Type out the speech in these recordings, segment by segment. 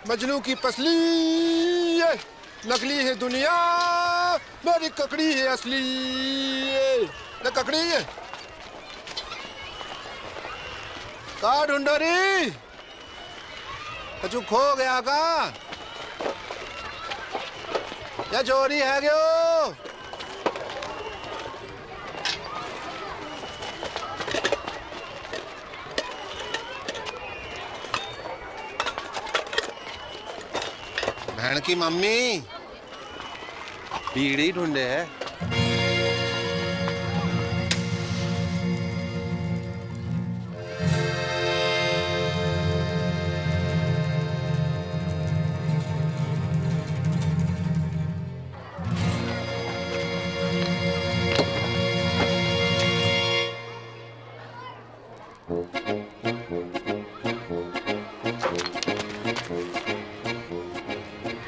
मजनू की पसली ये नकली है दुनिया, मेरी ककड़ी है असली। न ककड़ी है का ढूंढो री, कछु खो गया का या चोरी है क्यों? बहन की मम्मी बीड़ी ढूंढे है।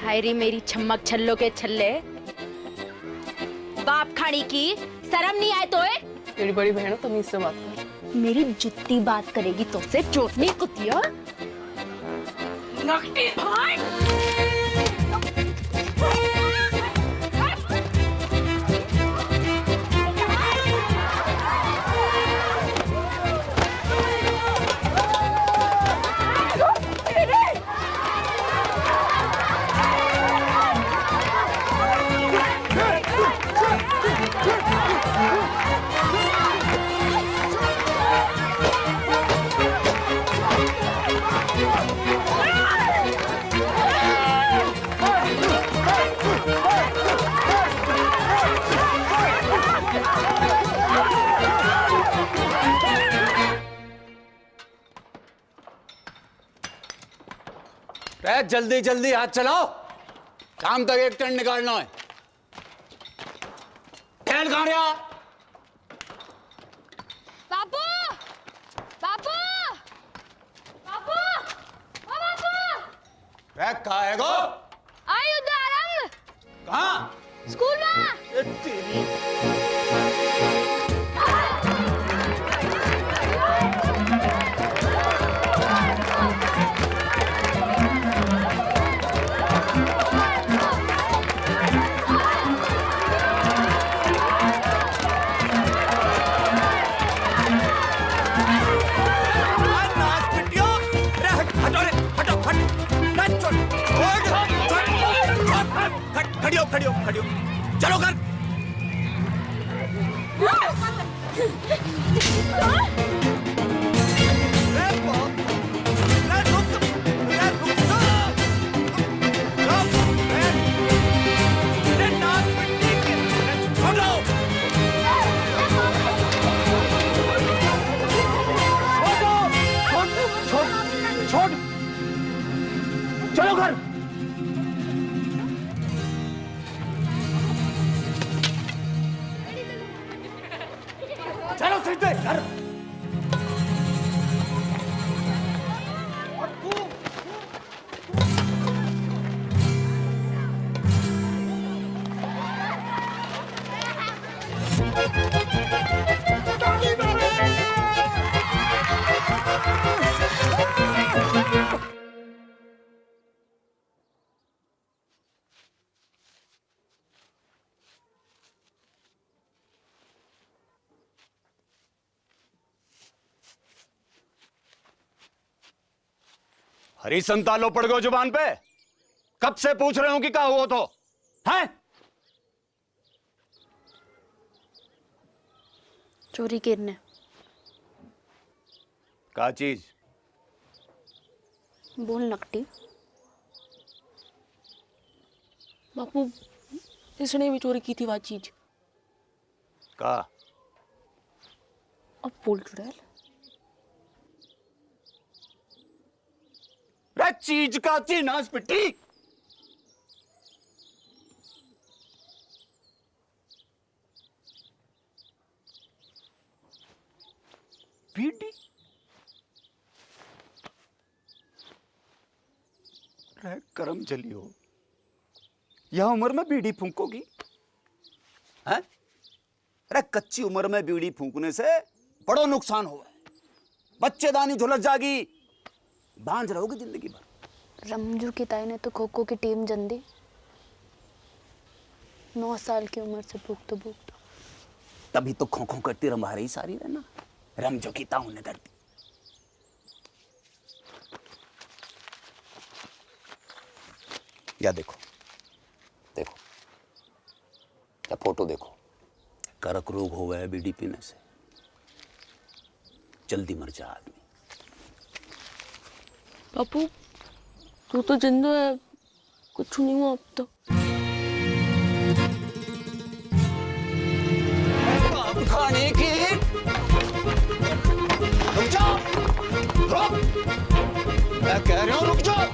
हायरी मेरी छम्मक छल्लो के छल्ले, बाप खानी की शर्म नहीं आए तो? तेरी बड़ी बहन तमीज से बात कर। मेरी जुत्ती बात करेगी तो से चोटनी कुतिया। नकटी भाई जल्दी जल्दी हाथ चलाओ, काम तक एक टन निकालना है। खेल कहां रहा? बाबू बाबू बाबू ओ बाबू कहाँ है गो? आई उदारंग कहाँ? स्कूल में। तेरी खड़ियो खड़ियो चलो कर। छोड़ चलो घर। चलो सीधे घर। हरी संतालो पड़ गए जुबान पे। कब से पूछ रहे हो कि क्या हुआ तो है? चोरी करने क्या चीज? बोल नकटी। बापू इसने भी चोरी की थी वह चीज। का? अब बोल चुड़ैल। चीज का नाश पिट्टी। बीड़ी करम चली हो, यह उम्र में बीड़ी फूंकोगी? हैं? अरे कच्ची उम्र में बीड़ी फूंकने से बड़ो नुकसान हुआ है। बच्चेदानी झुलस जागी, बांझ रहोगे जिंदगी भर। रमजू की ताई ने तो खो खो की टीम जन दी। 9 साल की उम्र से भूख। तभी तो खो खो करती रंभा रही सारी रहना, रमजो की ताऊ ने कर दी। या देखो देखो, या फोटो देखो, कर्क रोग हो गया बीड़ी पीने से, जल्दी मर जा आदमी। बापू तू तो जिंदा है, कुछ नहीं हुआ अब तक। खाने की रुक जाओ, रुक, मैं कह रही हूँ रुक जाओ।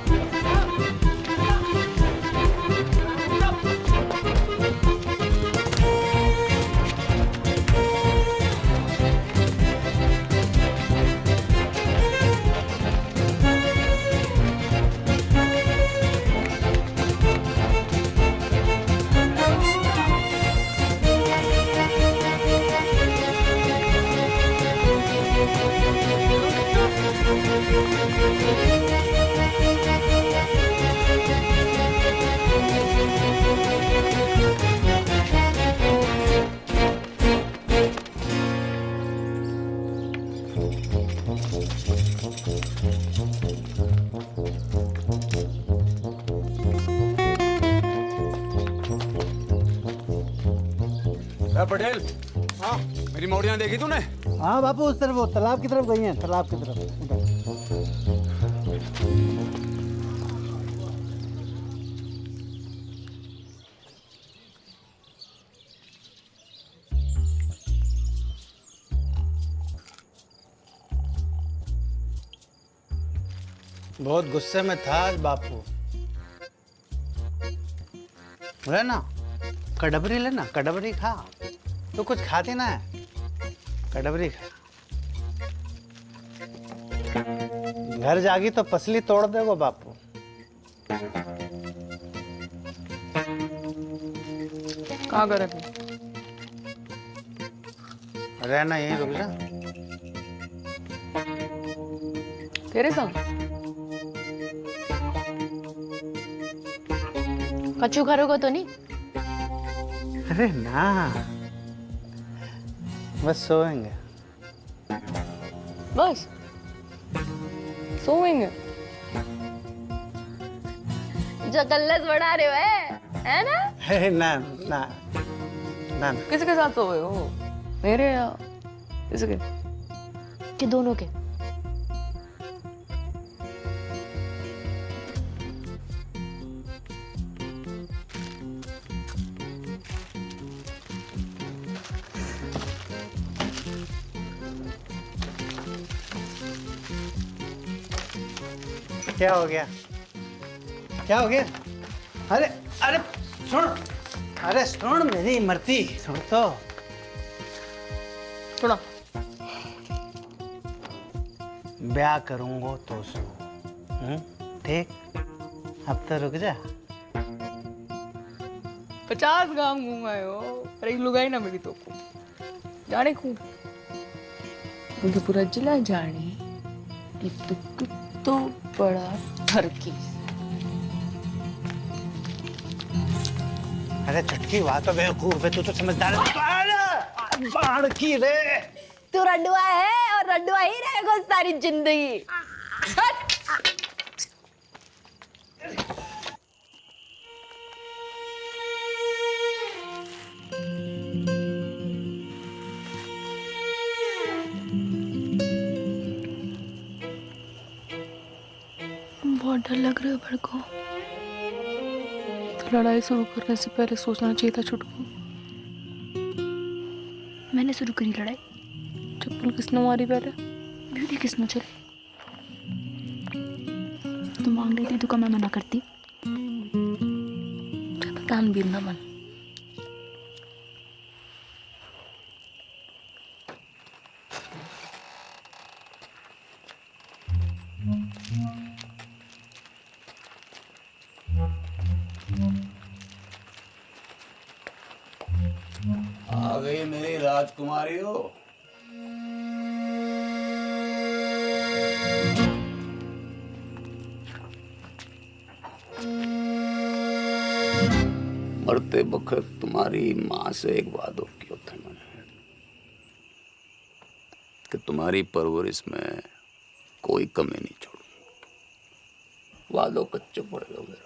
पटेल, हाँ मेरी मौड़ियाँ देखी तूने? हाँ बापू, उस तरफ, वो तालाब की तरफ गई हैं, तालाब की तरफ उधर। बहुत गुस्से में था आज बापू। लेना कड़बरी, लेना कड़बरी खा, तो कुछ खाती ना है, कड़बरी खा। घर जागी तो पसली तोड़ देगो बापू। कहाँ करे तू? रहना यहीं, रुक जा। तेरे संग कच्चू करोगे तो नहीं? अरे ना, बस सोएंगे। बस सोएंगे? जो कल्लस बढ़ा रहे हो है ना? अरे ना ना ना, ना। किसके साथ सोए हो? मेरे या इसके? कि दोनों के? क्या हो गया? क्या हो गया? अरे अरे सुन, अरे सुन मेरी मरती, सुन तो। सुना। ब्याह करूंगा तो सुन, ठीक? अब तो रुक जा। 50 गांव घूमाए हो, पर एक लुगाई ना मिली तो को जाने खूब, मुझे पूरा जिला जाने कि तू तो बड़ा ठरकी। अरे चटकी वाह तो बेवकूफ है, तू तो समझदार है। अरे बाढ़ की रे, तू रड्डुआ है और रड्डुआ ही रहेगा सारी जिंदगी। बहुत डर लग रहा है बड़को। तो लड़ाई शुरू करने से पहले सोचना चाहिए था छुटकू। मैंने शुरू करी लड़ाई? चप्पल किसने मारी पहले? ब्यूटी किसने चली? तू मांग रही थी तो क्या मैं मना करती? दान भी ना मन। आ गई मेरी राजकुमारी हो। मरते वक्त तुम्हारी माँ से एक वादो किया था मैंने कि तुम्हारी परवरिश में कोई कमी नहीं छोड़ूंगा। वादो कच्चो पड़ गया मेरा।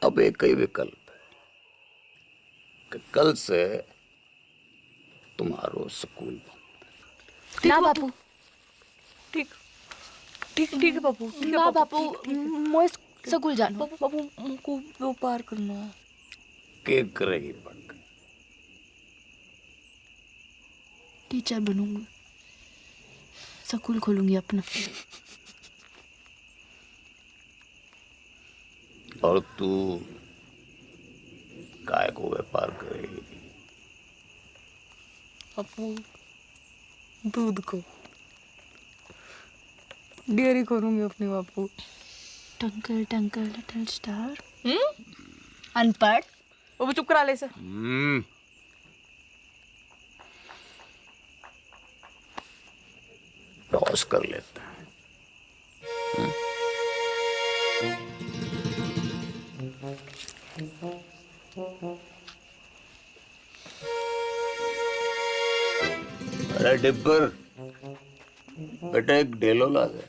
अब एक ही विकल्प है कि कल से तुम्हारो स्कूल बंद। ना बापू, ठीक ठीक ठीक है बापू। ना बापू, मोए स्कूल जानो। बापू बापू मुझको वो पार करना है। के करेगी पढ़ कर? टीचर बनूंगी, स्कूल खोलूंगी अपना। और तू काय को व्यापार करेगी? बापू दूध को डेयरी खोलूंगी अपनी बापू। टंकल टंकल लिटिल स्टार। अनपढ़। बापू चुप करा ले सर। टॉस कर लेते हैं। अरे डिब्बर, बेटा एक डेलो ला दे।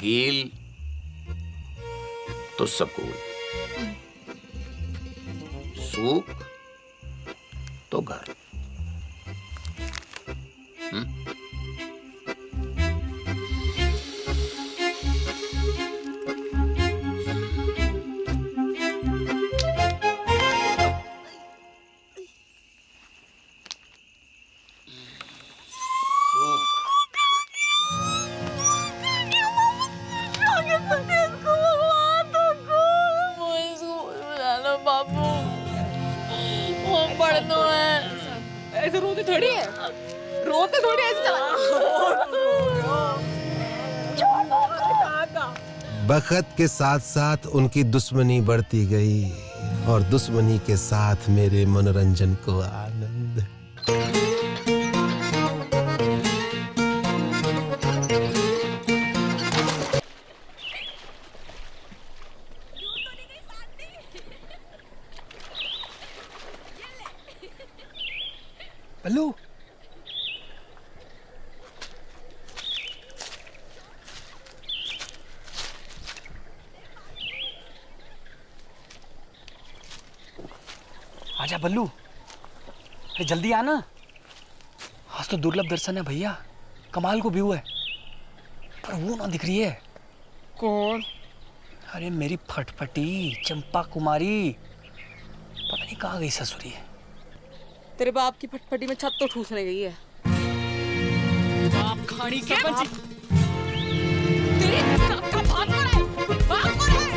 गील तो सकूल, सूख तो घर। ऐसे रोते थोड़ी है, रोते थोड़ी ऐसे चला। बखत के साथ साथ उनकी दुश्मनी बढ़ती गई और दुश्मनी के साथ मेरे मनोरंजन को आनंद। पल्लू, आजा बल्लू, अरे जल्दी आना। आज तो दुर्लभ दर्शन है भैया, कमाल को व्यू है, पर वो ना दिख रही है। कौन? अरे मेरी फटफटी चंपा कुमारी, पता नहीं कहाँ गई ससुरी है। तेरे बाप की फटफटी में छत तो ठूसने गई है। बाप खाड़ी के बाप। तेरे बाप का बाप कौन है? बाप कौन है?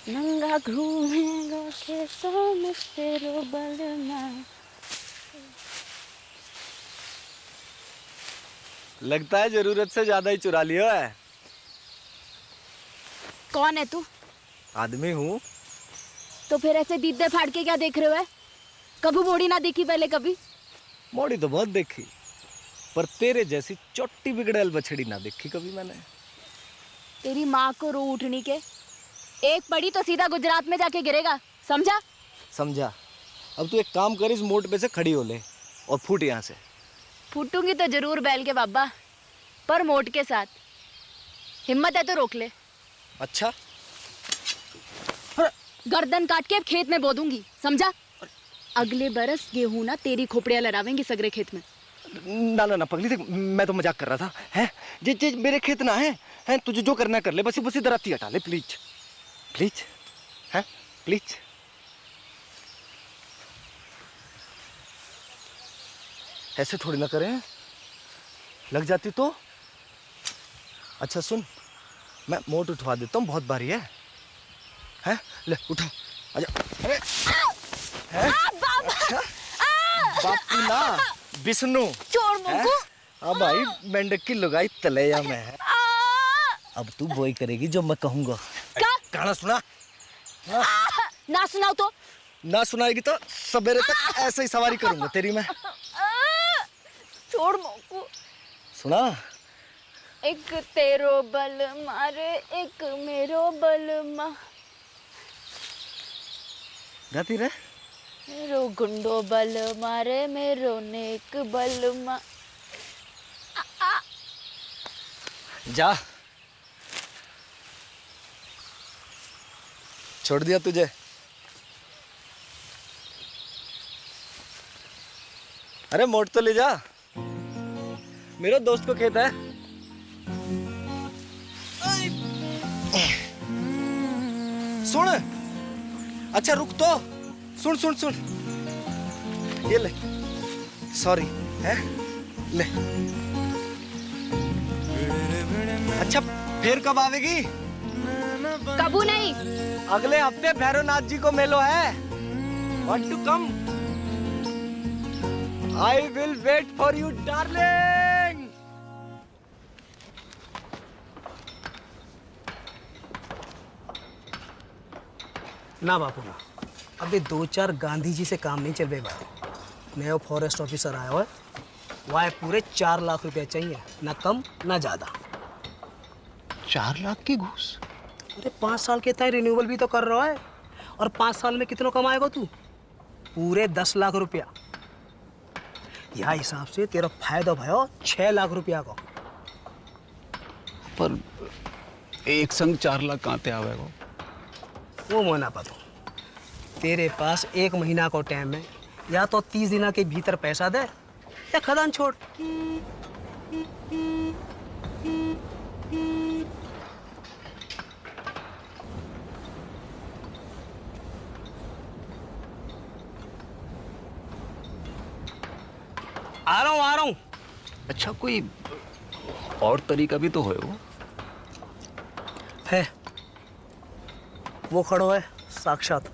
नंगा घूमेगा कैसों में तेरो बलमा। लगता है जरूरत से ज्यादा ही चुरा लिया है। कौन है तू? आदमी हूँ। तो फिर ऐसे दीदे फाड़ के क्या देख रहे हो? कभी मोड़ी ना देखी पहले कभी? मोड़ी तो बहुत देखी, पर तेरे जैसी चोटी बिगड़ैल बछड़ी ना देखी कभी मैंने। तेरी माँ को रो उठनी के एक पड़ी तो सीधा गुजरात में जाके गिरेगा, समझा? समझा। अब तू एक काम कर, इस मोड़ पे से खड़ी हो ले और फूट यहाँ से। फूटूंगी तो जरूर बैल के बाबा, पर मोट के साथ। हिम्मत है तो रोक ले। अच्छा, गर्दन काट के खेत में बो दूंगी, समझा? अगले बरस गेहूं ना तेरी खोपड़ियां लड़ावेंगी सगरे खेत में। ना ना ना पगली, देख मैं तो मजाक कर रहा था। हैं जे मेरे खेत ना है, हैं तुझे जो करना कर ले, बस इधर आती हटा ले प्लीज प्लीज, हैं प्लीज। ऐसे थोड़ी ना करें, लग जाती तो। अच्छा सुन, मैं मोट उठवा देता हूँ, बहुत भारी है। हैं ले उठा, आजा। अरे हैं? अच्छा बापू ना विष्णु चोर मुंगू। हाँ भाई, मेंढक की लुगाई तलैया में है। अब तू वही करेगी जो मैं कहूँगा। क्या? गाना सुना? ना सुनाओ तो? ना सुनाएगी तो सवेरे तक ऐसे ही सवारी करूंगा तेरी मैं। छोड़ मुंगू। सुना? एक तेरो बल मारे, एक मेरो बल मा। गाती रहे। मेरो गुंडो बल मारे, मेरो नेक बल मा। जा, छोड़ दिया तुझे। अरे मोट तो ले जा, मेरे दोस्त को खेत है। सुन, अच्छा रुक तो, सुन सुन सुन, ये ले, सॉरी है, ले। अच्छा फिर कब आवेगी? कबू नहीं। अगले हफ्ते भैरवनाथ जी को मेलो है। Want to come? I will wait for you, darling. ना बापू ना, अबे 2-4 गांधी जी से काम नहीं चल रहे भाई। नया फॉरेस्ट ऑफिसर आया हुआ है, वह पूरे 4 लाख रुपया चाहिए, ना कम ना ज्यादा। 4 लाख की घूस? अरे 5 साल के तय रिन्यूअल भी तो कर रहा है, और 5 साल में कितना कमाएगा तू? पूरे 10 लाख रुपया। यह हिसाब से तेरा फायदा भयो 6 लाख रुपया का। पर एक संग 4 लाख कहाँ पे आवेगा? वो मोना पतो, तेरे पास 1 महीना को टाइम है, या तो 30 दिन के भीतर पैसा दे या खदान छोड़। आ रहा हूँ। अच्छा कोई और तरीका भी तो है वो? है, वो खड़ो है साक्षात।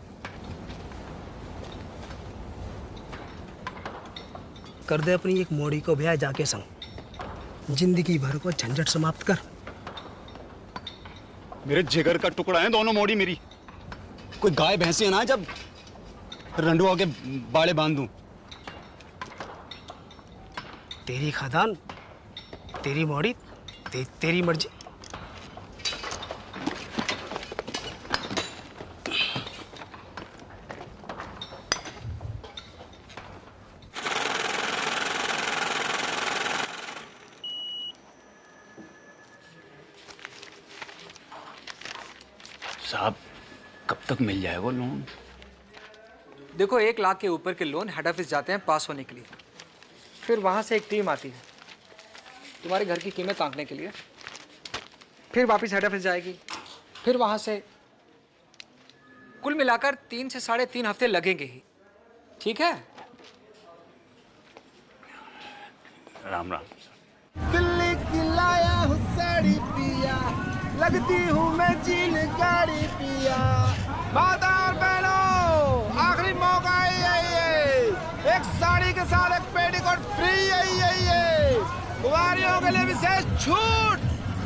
कर दे अपनी एक मोड़ी को ब्याह जाके संग, जिंदगी भर को झंझट समाप्त कर। मेरे जिगर का टुकड़ा है दोनों मोड़ी मेरी। कोई गाय भैंसी ना जब रंडुआ के बाड़े बांध दूं। तेरी खादान, तेरी मोड़ी, तेरी मर्जी। साहब कब तक मिल जाए वो लोन? देखो 1 लाख के ऊपर के लोन हेड ऑफिस जाते हैं पास होने के लिए, फिर वहाँ से एक टीम आती है तुम्हारे घर की कीमत आंकने के लिए, फिर वापस हेड ऑफिस जाएगी, फिर वहाँ से कुल मिलाकर 3 से 3.5 हफ्ते लगेंगे ही। ठीक है? राम राम। दिल्ली की लाया हूँ साड़ी पिया, लगती हूँ मैं चीन गाड़ी पिया। माता और बहनों, आखिरी मौका है ये, एक साड़ी के साथ एक पेटीकोट फ्री है। कुंवारियों के लिए विशेष छूट,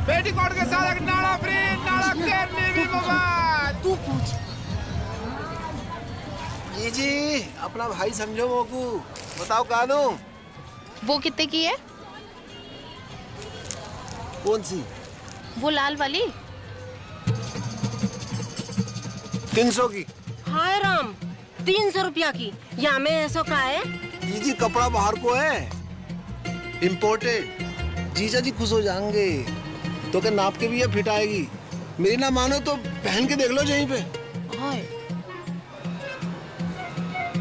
पेटीकोट के साथ एक नाड़ा फ्री, नाड़ा केरनी भी मुफ्त। तू पूछ। जी अपना भाई समझो मोकू, बताओ कानू। वो कितने की है? कौन सी? वो लाल वाली। 300 की। हाय राम, 300 रुपया की। या में ऐसा का है? जी कपड़ा बाहर को है, इम्पोर्टेड। जीजा जी खुश हो जाएंगे। तो क्या नाप के भी ये फिट आएगी। मेरी ना मानो तो पहन के देख लो यहीं पे। हाय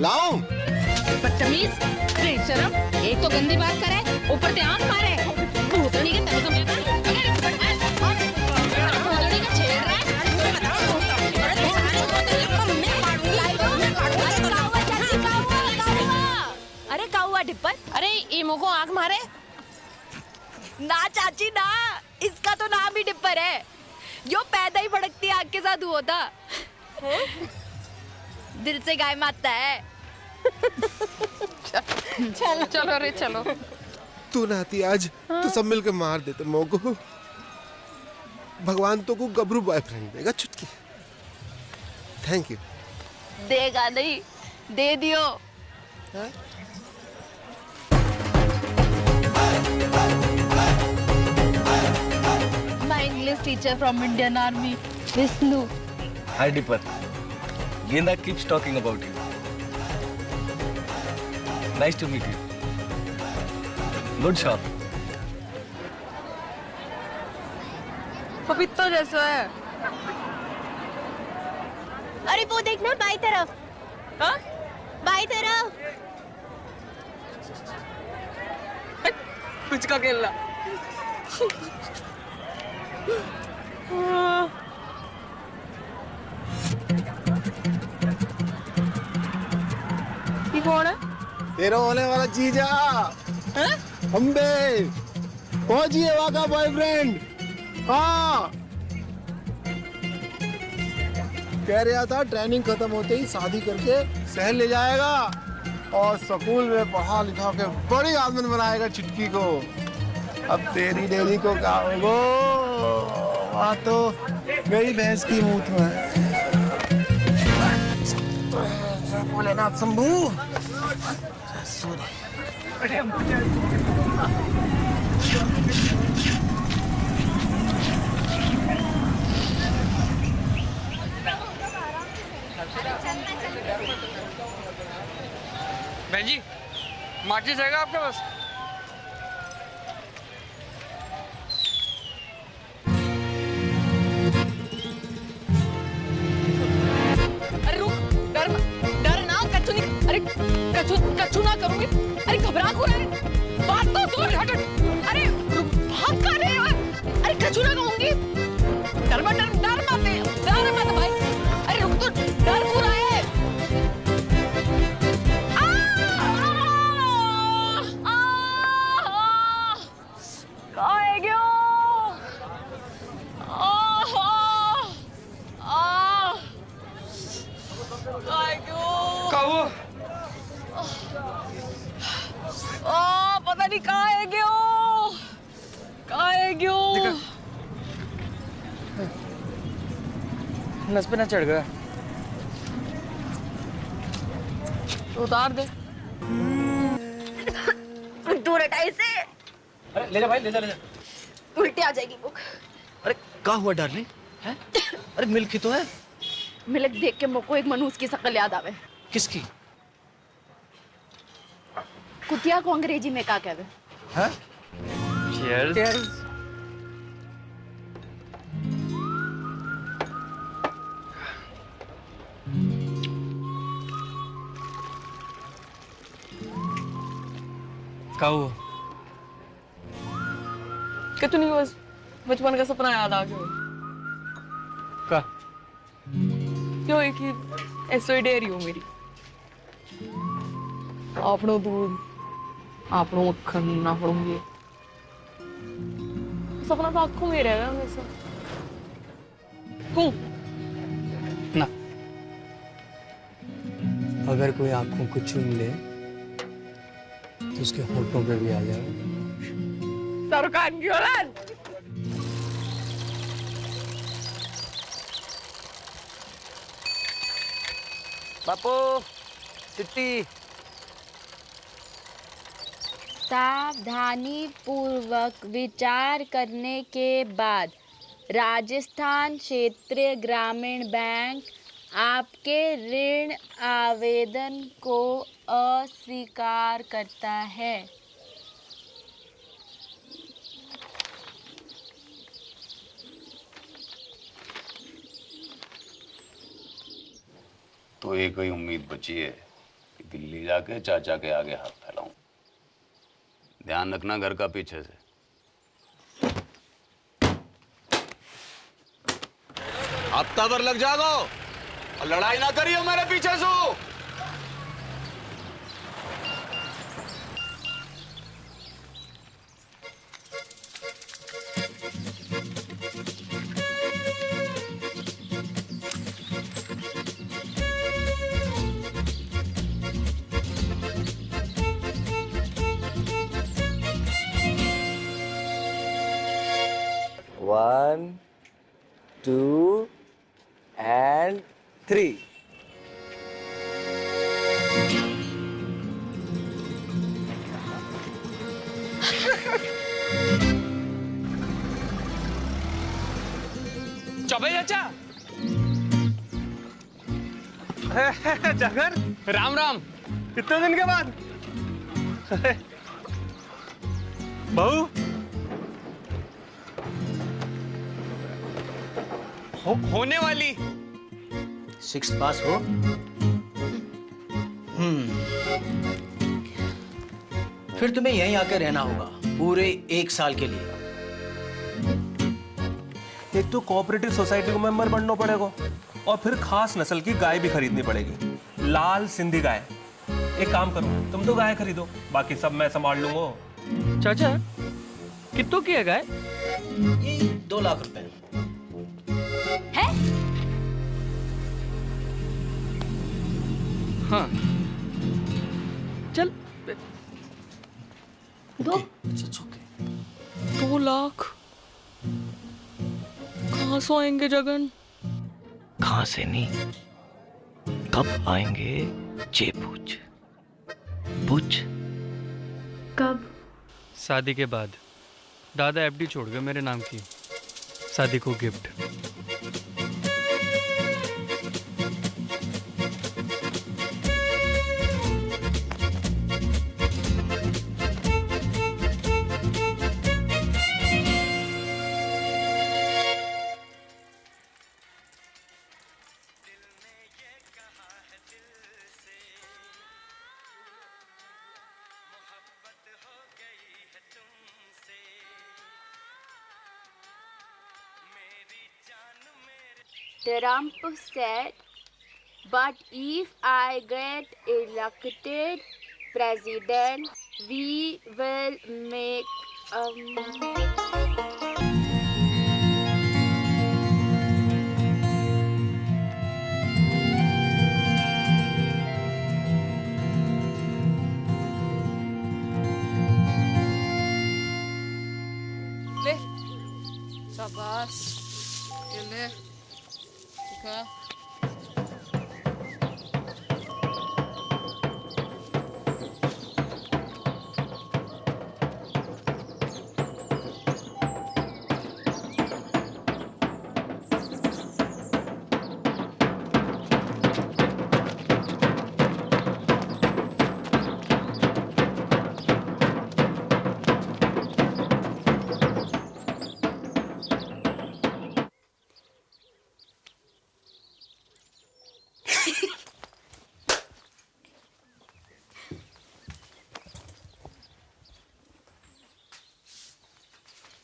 लाओ। बदतमीज, बेशरम, एक तो गंदी बात करे, ऊपर से आंख मारे। भूतनी के तरीके में भूतनी का छेड़ रहा है। अरे काहुआ डिप्पर, अरे ईमो को आंख मारे। ना चाची ना, इसका तो नाम ही डिप्पर है। जो पैदा ही भड़कती आग के साथ हुआ था। दिल से गाय मारता है। चलो चलो रे चलो। तू ना आती आज तो सब मिलकर मार देते मोको। भगवान तो को गबरू बॉयफ्रेंड देगा चुटकी। Thank you. देगा नहीं, दे दियो। My English teacher from Indian Army, Vishnu. Hi Dipper, गेंदा keeps talking about you. Nice to meet you. Good shot. पपीता जैसा है। अरे वो देखना बाई तरफ। हाँ? बाई तरफ। कुछ का खेलना। ये कौन है? तेरा होने वाला जीजा अम्बे पहुंचिए वहां का बॉयफ्रेंड। हाँ कह रहा था ट्रेनिंग खत्म होते ही शादी करके शहर ले जाएगा और स्कूल में पढ़ा लिखा के बड़ी आदमी बनाएगा चिटकी को। अब तेरी डेरी को क्या होगा? वहाँ तो गई भैंस की मूत में। भोलेनाथ शंभू। बहन जी, माचिस जाएगा आपके पास? अरे रुक, डर ना, कच्चू नहीं। अरे कच्चू ना करूंगी। अरे घबरा क्यों रहे? बात तो सुन। हट। अरे रुक, भाग कहाँ रहे हो? अरे कच्चू ना कहूंगी। डर मत भाई। अरे रुक, तो डर क्यों रहा है? पता नहीं कहाँ है गयो। नस पे ना चढ़ गया। तो उतार दे। दूर हटा इसे। अरे ले जा भाई, ले जा। उल्टी आ जाएगी बुक। अरे क्या हुआ डार्लिंग? हैं? अरे मिल्क ही तो है। मिल्क देख के मुझको एक मनूस की शक्ल याद आवे। किसकी? कुतिया को अंग्रेजी में क्या कहवे? हैं? Cheers. क्या हुआ? कुछ नहीं, बस बचपन का सपना याद आ गया। का? क्यों एक ही ऐसे डेयरी हो मेरी। आपनो दूध, आपनो मक्खन, आपनो ये सपना तो आंखों में रहेगा हमेशा। क्यों? ना, अगर कोई आंखों को चूम ले तो उसके होठों पे भी आ जाए। सरकार की औलाद। बापू सिट्टी। सावधानी पूर्वक विचार करने के बाद राजस्थान क्षेत्रीय ग्रामीण बैंक आपके ऋण आवेदन को अस्वीकार करता है। तो एक ही उम्मीद बची है कि दिल्ली जाके चाचा के आगे हाथ फैलाऊं। ध्यान रखना घर का पीछे से। हफ्ता भर लग जागो और लड़ाई ना करियो मेरे पीछे से। One, two, and three. Choubey चाचा। जगर, राम राम। कितने दिन के बाद? बहू होने वाली 6 पास हो। फिर तुम्हें यहीं आके रहना होगा पूरे 1 साल के लिए। एक तो कोऑपरेटिव सोसाइटी को मेंबर बनना पड़ेगा और फिर खास नस्ल की गाय भी खरीदनी पड़ेगी, लाल सिंधी गाय। एक काम करो, तुम तो गाय खरीदो, बाकी सब मैं संभाल लूंगा। चाचा कितनों की है गाय? ये 2 लाख रुपए। है? हाँ चल। 2 लाख कहाँ से आएंगे जगन? कहाँ से नहीं, कब आएंगे ये पूछ। पूछ कब? शादी के बाद। दादा एफडी छोड़ गए मेरे नाम की, शादी को gift. Trump said, but if I get elected president, we will make ले शाबाश, ये ले खा।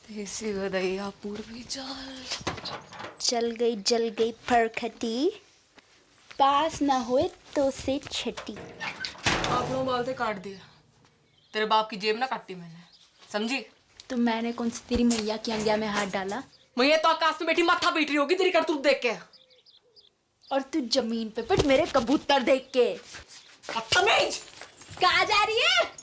देसी गदैया पूर्वी चल गई फरखटी, पास ना हुए तो से छठी। आप लोग बाल से काट दिया, तेरे बाप की जेब ना काटी मैंने, समझी? तो मैंने कौन सी तेरी मैया की अंगिया में हाथ डाला? मैया तो आकाश में बैठी माथा पीट रही होगी तेरी करतूत देख के। और तू जमीन पे पिट मेरे कबूतर देख के। बदतमीज! कहाँ जा रही है?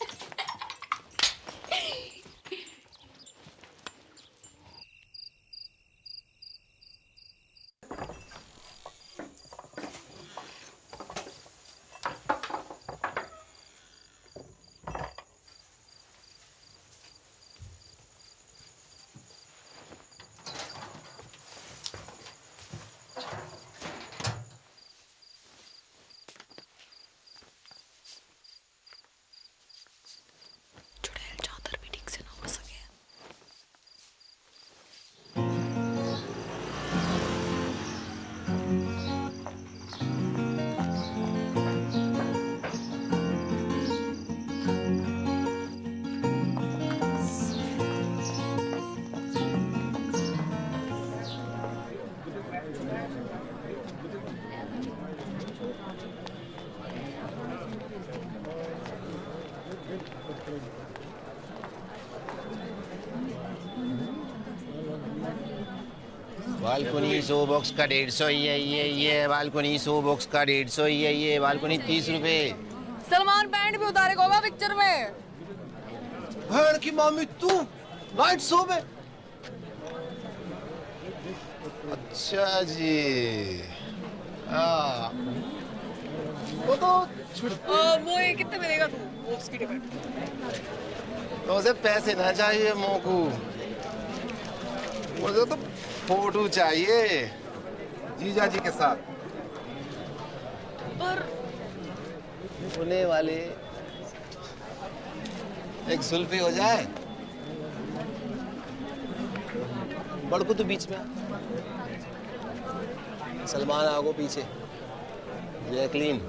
बालकोनी 100 बॉक्स का 150 ये बालकोनी 100 बॉक्स का 150 ये बालकोनी 30 रुपए। सलमान बैंड भी उतारेगा होगा पिक्चर में। भैन की मामी तू नाइट शो में? अच्छा जी। वो तो वो ये कितने में देगा तू बॉक्स की टिकट? तो उसे पैसे ना चाहिए मोकू, मुझे तो फोटो चाहिए जीजा जी के साथ। पर होने वाले एक सुल्फी हो जाए। बड़कू तो बीच में, सलमान आगो पीछे, जैकलीन।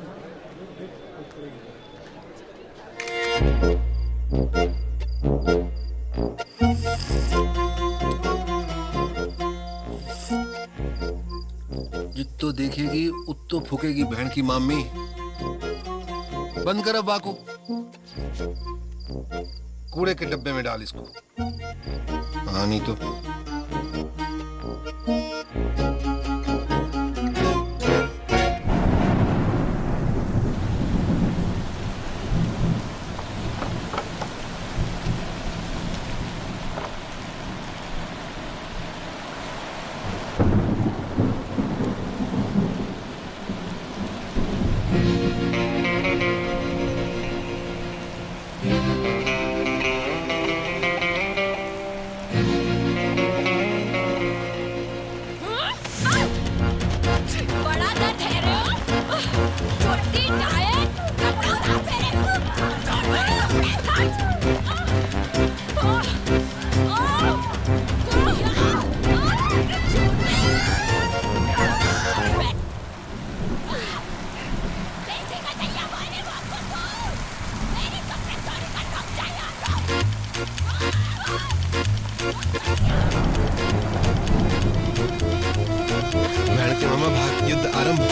जित्तो देखेगी उत्तो फूकेगी बहन की मामी। बंद कर अब बाको, कूड़े के डब्बे में डाल इसको। हाँ नहीं तो बड़ा दर्द है रे। छोटी डायट कपड़ा उतार मेरे। बहन के मामा भारत युद्ध आरंभ।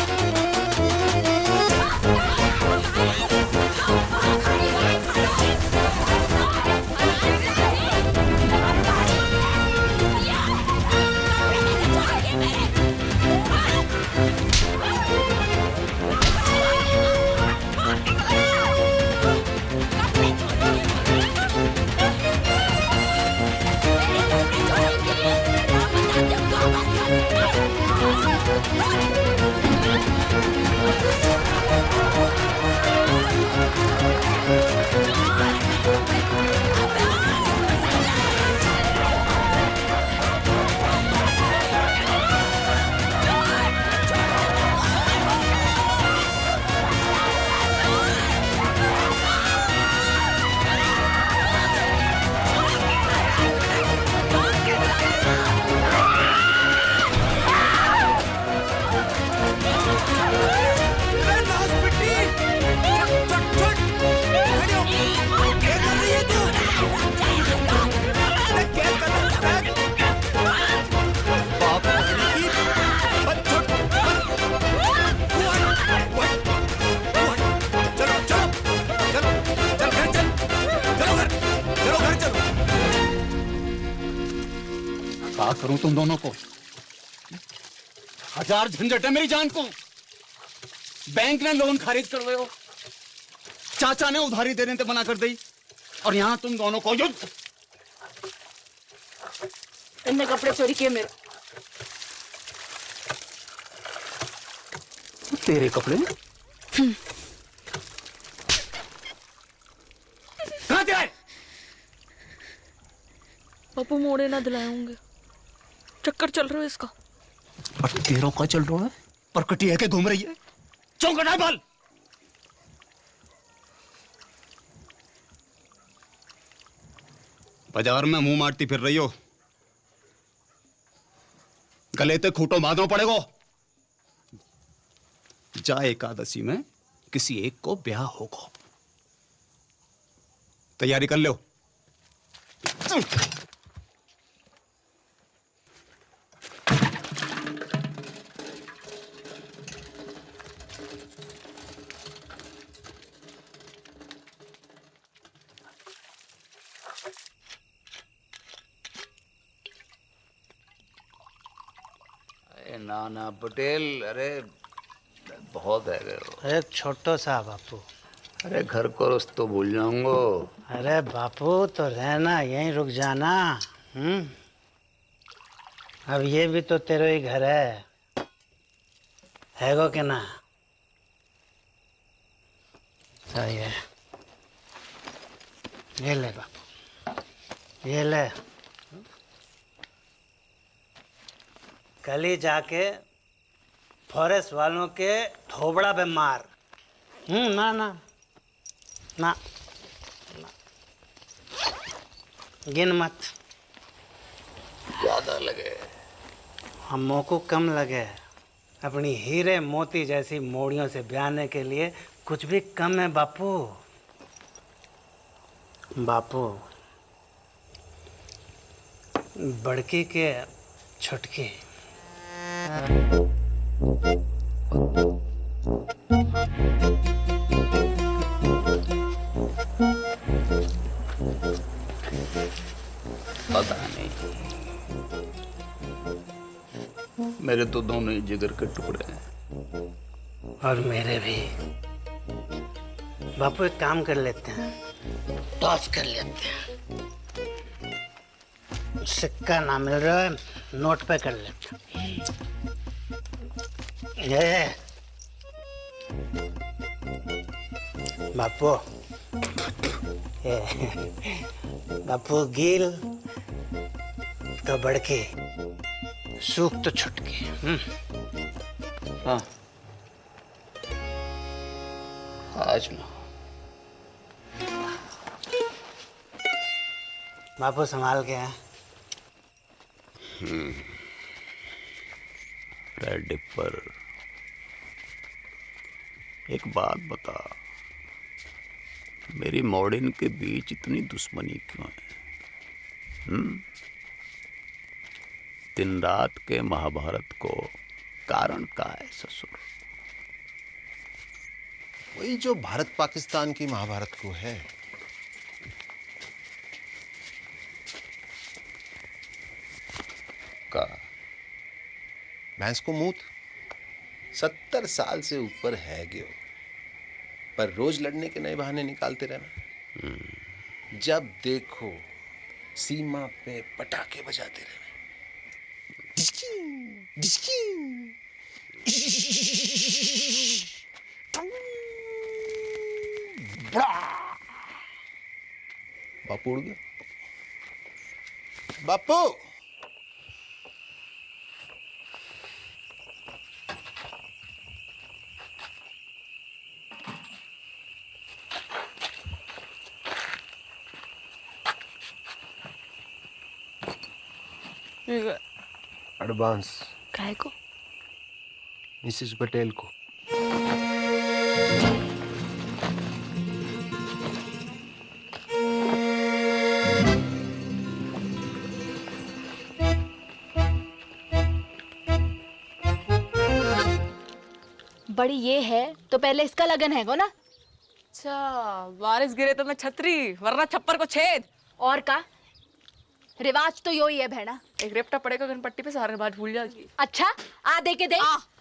क्या करूं तुम दोनों को? हजार झंझट है मेरी जान को। बैंक ने लोन खारिज करवाए हो, चाचा ने उधारी देने से मना कर दी, और यहां तुम दोनों को युद्ध। इनने कपड़े चोरी किए मेरे। तेरे कपड़े कहां से आए? पप्पू मोड़े ना दिलाए होंगे, चक्कर चल रहा है इसका। और तेरों का चल रहा है? परकटी है के घूम रही है, चौंकट है बाल। बाजार में मुंह मारती फिर रही हो, गले ते खूंटो बांधना पड़ेगा। जा एकादशी में किसी एक को ब्याह होगा, तैयारी कर लो। ना ना पटेल, अरे बहुत है गए हो। एक छोटो सा बापू। अरे घर को तो भूल जाऊंगा। अरे बापू तो रहना, यहीं रुक जाना। अब ये भी तो तेरा ही घर है गो कि ना? सही है। ये ले बापू, ये ले। कल ही जाके फॉरेस्ट वालों के थोबड़ा पे मार। ना ना ना, गिन मत। ज्यादा लगे हमों को कम लगे। अपनी हीरे मोती जैसी मोड़ियों से ब्याने के लिए कुछ भी कम है बापू। बापू, बड़की के छुटकी। पता नहीं, मेरे तो दोनों ही जिगर के टुकड़े हैं। और मेरे भी। बापू एक काम कर लेते हैं, टॉस कर लेते हैं। सिक्का ना मिल रहा है, नोट पे कर लेते हैं। ये बापू, ये बापू गिल तो बड़के, सूख तो छुटके। हाँ, आज ना बापू संभाल के हैं। रेड डिपर, एक बात बता, मेरी मॉर्डन के बीच इतनी दुश्मनी क्यों है? दिन रात के महाभारत को कारण का है ससुर? वही जो भारत पाकिस्तान की महाभारत को है। का भैंस को मूत 70 साल से ऊपर है गयो, पर रोज लड़ने के नए बहाने निकालते रहना। जब देखो सीमा पे पटाखे बजाते रहना। बापू उड़ गया। बापू, एडवांस काय को? मिसेस पटेल को। बड़ी ये है तो पहले इसका लगन है गो ना। अच्छा, बारिश गिरे तो मैं छतरी, वरना छप्पर को छेद। और का रिवाज तो यो ही है भेड़ा। एक रेपटा पड़ेगा गणपट्टी पे, सारे बात भूल जाएगी। अच्छा आ दे के दे।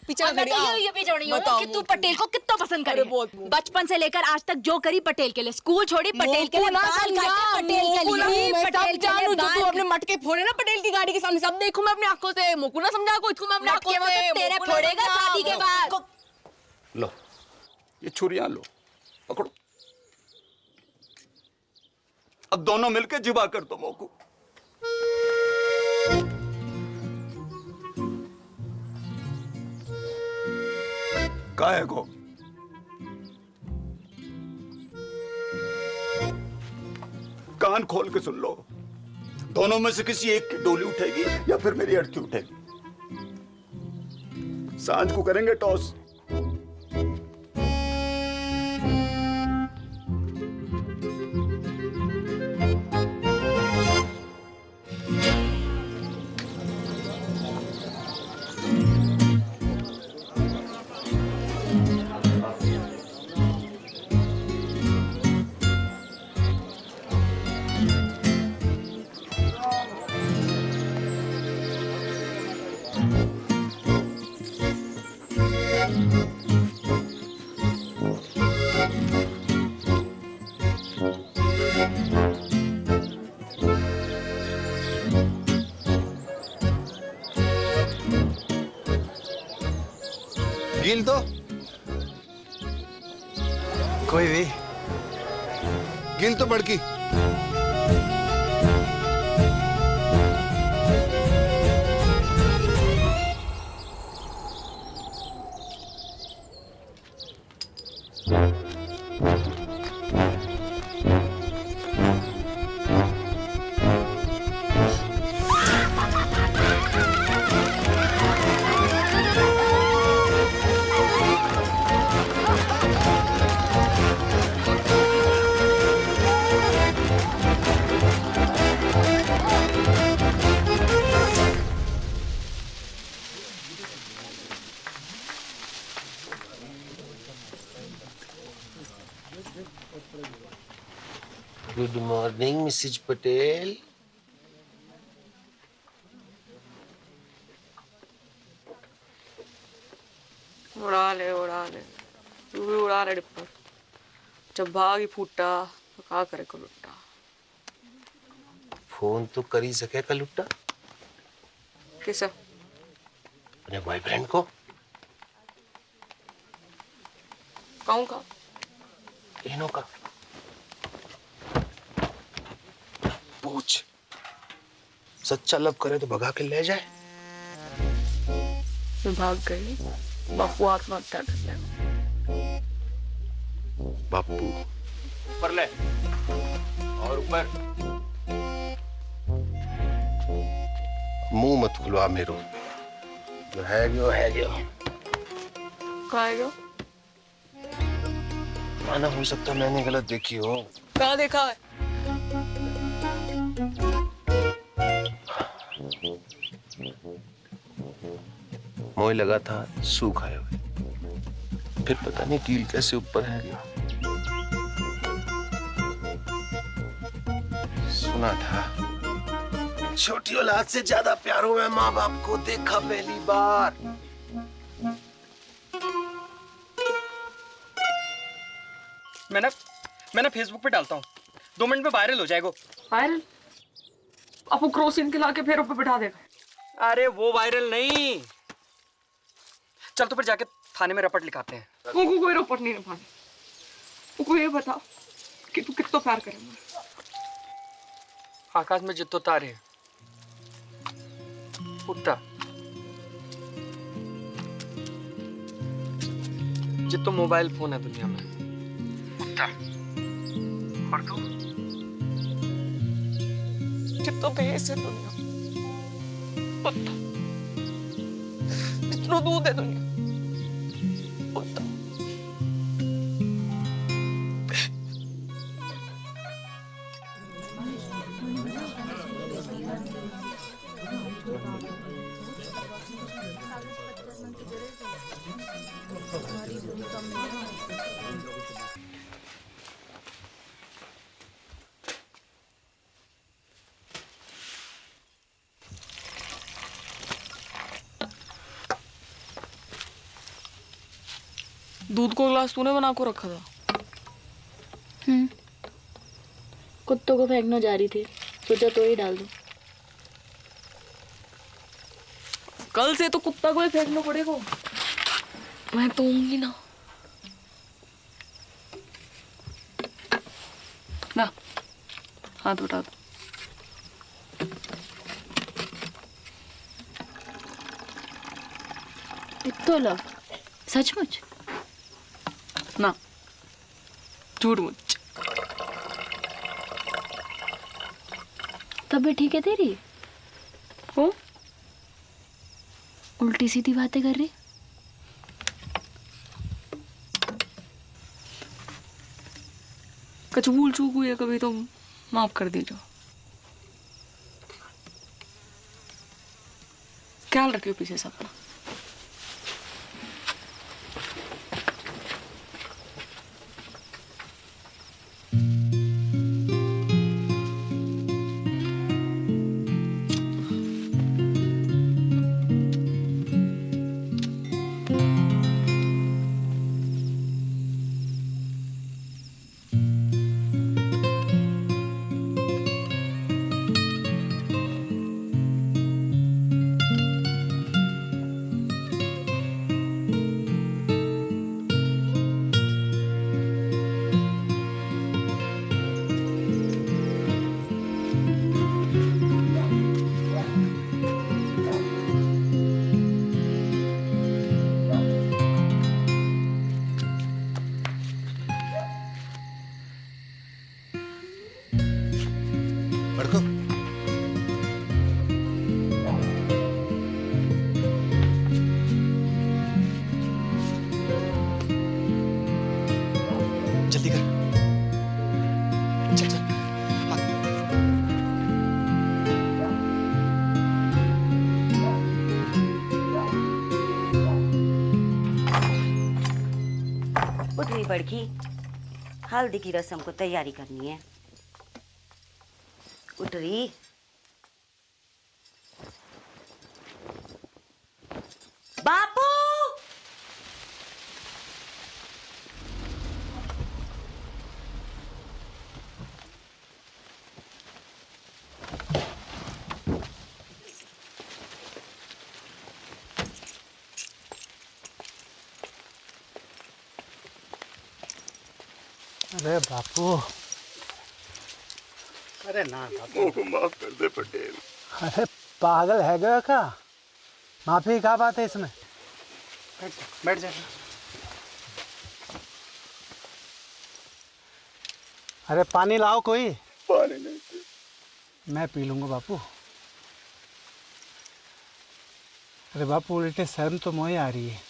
पीछे और मैं खड़ी, तो ये भी जोड़ी हूँ बताओ कि तू मुझे। पटेल को कितना पसंद करे। अरे बहुत, बहुत। बचपन से लेकर आज तक जो करी पटेल के लिए, स्कूल छोड़ी पटेल के लिए, बाल काटे पटेल के लिए, पटेल के लिए तू अपने मटके फोड़े ना पटेल की गाड़ी के सामने, सब देखूं मैं अपनी आंखों से। मोकू ना समझा को, इसको मैं अपनी आंखों मटके वो से। तो तेरे मोकू ना फोड़ेगा समझा। शादी के बाद। लो, ये छुरियां लो, पकड़ो। अब दोनों मिलके जिबा कर दो मोकू। काहे को? कान खोल के सुन लो, दोनों में से किसी एक की डोली उठेगी या फिर मेरी अर्थी उठेगी। सांझ को करेंगे टॉस। कोई भी। गिन तो बड़की। Good morning Mrs Patel. उड़ा ले तू भी उड़ा ले डिप्पर। जब भाग ही फूटा तो क्या करे को लुट्टा। फोन तो कर ही सके का लुट्टा किसे? अपने बॉयफ्रेंड को। कहूँ का? इनो का पूछ। सच्चा लव करे तो भगा के ले जाए। मैं भाग गई, बापू आत्महत्या कर ले। बापू ऊपर ले और ऊपर। मुंह मत खुलवा मेरो। जो है जो कहाँ है गयो? माना हो सकता मैंने गलत देखी हो। कहाँ देखा है? मोह लगा था सूख आए हुए, फिर पता नहीं कील कैसे ऊपर है गया। सुना था छोटी औलाद से ज्यादा प्यार हुआ माँ बाप को देखा पहली बार। मैं ना फेसबुक पे डालता हूँ, 2 मिनट में वायरल हो जाएगा। वायरल? आपको क्रोसिन खिला के फिर ऊपर बिठा देगा। अरे वो वायरल नहीं। चल तो फिर जाके थाने में रपट लिखाते हैं। वो कोई रपट नहीं लिखाने। वो ये बता कि तू कितना प्यार करेगा। आकाश में जितो तारे उतना जितो मोबाइल फोन है दुनिया में उतना। और तू जितो भैंस है दुनिया उतना। जितना दूध है दुनिया उतना। दूध को गिलास तूने बना को रखा था? कुत्तों को फेंकना जा रही थी, सोचा तो ही डाल दूं। कल से तो कुत्ता को ही फेंकना पड़ेगा। मैं तो होंगी ना। ना हाथ उठा दो। इतो लव सचमुच? ना झूठ मुझ। तब भी ठीक है तेरी। हो उल्टी सीधी बातें कर रही। कुछ भूल चूक हुई है कभी तो माफ कर दीजिए। ख्याल रखियो पीछे से अपना। उठ रही बड़की, हल्दी की रस्म को तैयारी करनी है। उठ रही। बापू, अरे बापू, अरे ना बापू, मुझको माफ कर दे पटेल। अरे पागल है गया का? माफी क्या बात है इसमें? बैठ जा। अरे पानी लाओ कोई। पानी नहीं। मैं पी लूंगा बापू। अरे बापू, उल्टे शर्म तो मोहे आ रही है।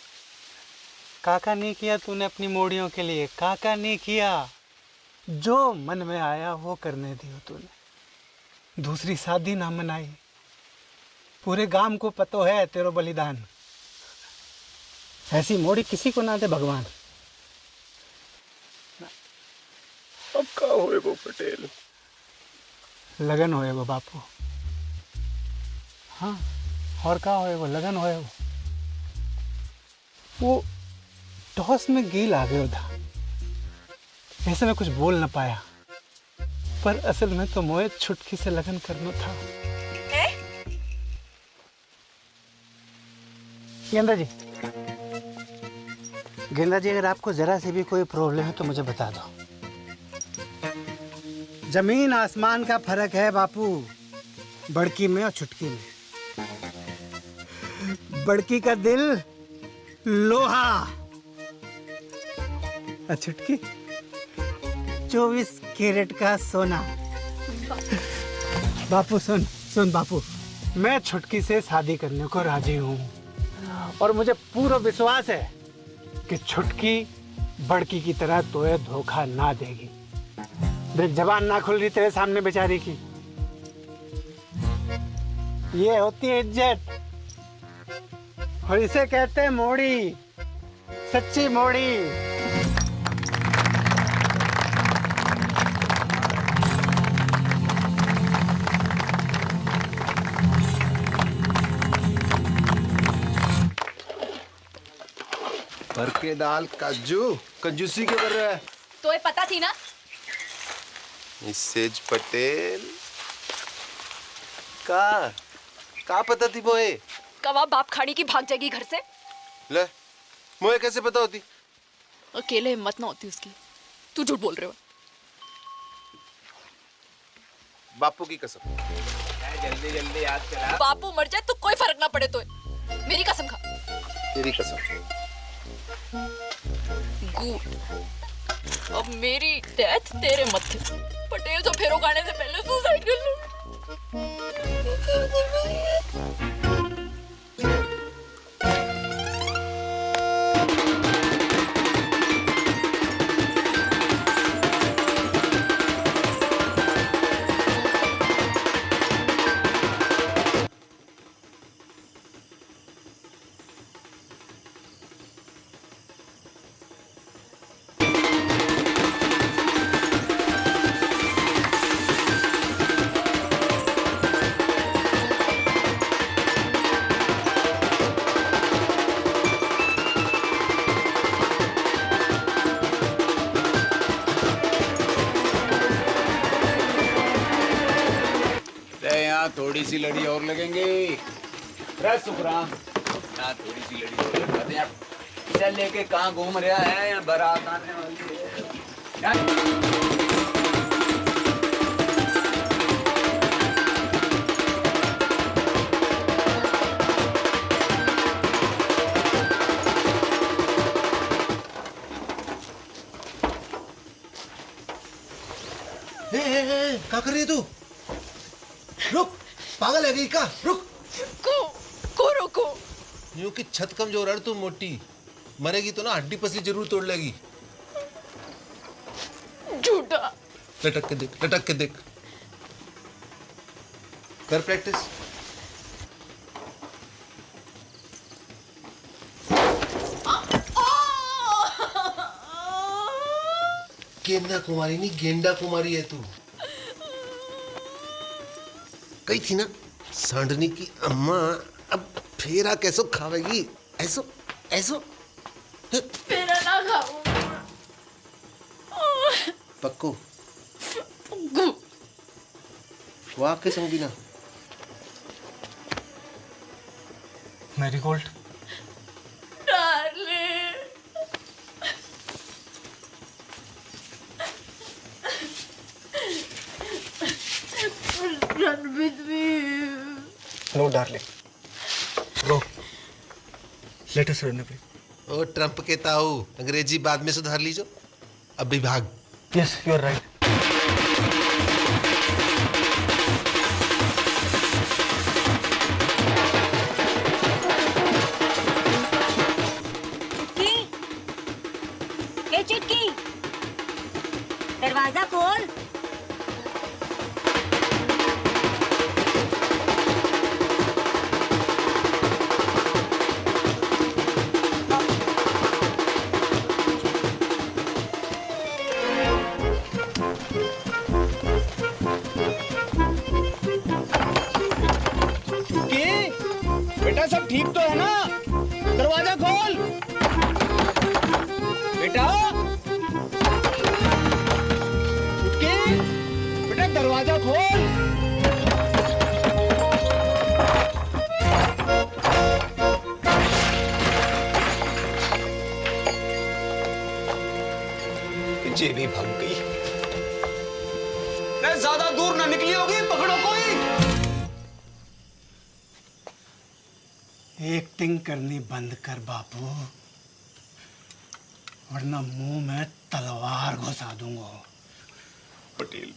काका नहीं किया तूने अपनी मोड़ियों के लिए, काका नहीं किया। जो मन में आया वो करने दियो तूने। दूसरी शादी ना मनाई। पूरे गांव को पतो है तेरो बलिदान। ऐसी मोड़ी किसी को ना दे भगवान। अब का होए वो पटेल? लगन होए वो बापू। हाँ, और का होए वो? लगन होए वो टॉस में गेल आ गया था। ऐसे में कुछ बोल ना पाया, पर असल में तो मोए छुटकी से लगन करना था। गेंदा जी, गेंदा जी, अगर आपको जरा से भी कोई प्रॉब्लम है तो मुझे बता दो। जमीन आसमान का फर्क है बापू, बड़की में और छुटकी में। बड़की का दिल लोहा और छुटकी 24 कैरेट का सोना। बापू सुन बापू, मैं छुटकी से शादी करने को राजी हूँ और मुझे पूरा विश्वास है कि छुटकी बड़की की तरह तोए धोखा ना देगी। देख, जबान ना खुल रही तेरे सामने बेचारी की। ये होती है इज्जत, और इसे कहते हैं मोड़ी, सच्ची मोड़ी। भर के दाल काजू, कंजूसी क्यों कर रहा है? तो ये पता थी ना? मिसेज पटेल का पता थी मोए? कवा बाप खाड़ी की भाग जाएगी घर से। ले, मोए कैसे पता होती? अकेले हिम्मत ना होती उसकी। तू झूठ बोल रहे हो। बापू की कसम। जल्दी जल्दी याद करा। बापू मर जाए तो कोई फर्क ना पड़े तो। मेरी कसम खा। तेरी कसम। गुड। अब मेरी डेथ तेरे मत्थे। पटेल तो फेरो खाने से पहले सुसाइड कर लो। थोड़ी सी लड़ी और लगेंगे। सुखराम, यहाँ थोड़ी सी लड़ी और लगाते हैं। चल लेके कहाँ घूम रहा है? यहाँ बारात आने वाली है। क्या कर रही है तू? रुक, पागल है गई का? रुक। को रोको। यूं कि छत कमजोर है तू मोटी, मरेगी तो ना हड्डी पसली जरूर तोड़ लेगी। झूठा। लटक के देख, लटक के देख। कर प्रैक्टिस। गेंदा कुमारी नहीं, गेंडा कुमारी है तू। कही थी ना सांडनी की अम्मा, अब फेरा कैसो खावेगी? ऐसो ऐसो मेरा ना खाओ। पक्को वाह के संग भी ना। Marigold Run with me. No darling, go, let us run away. ओ ट्रंप के ताऊ, अंग्रेजी बाद में सुधार लीजो, अभी भाग। Yes, you are right. ए चिटकी, दरवाजा खोल। बेटा सब ठीक तो है ना? दरवाजा खोल बेटा। बेटा दरवाजा खोल। जेबी भाग गई। नहीं ज्यादा दूर ना निकली होगी, पकड़ो कोई। एक्टिंग करनी बंद कर बापू, वरना मुंह में तलवार घुसा दूंगा। पटेल,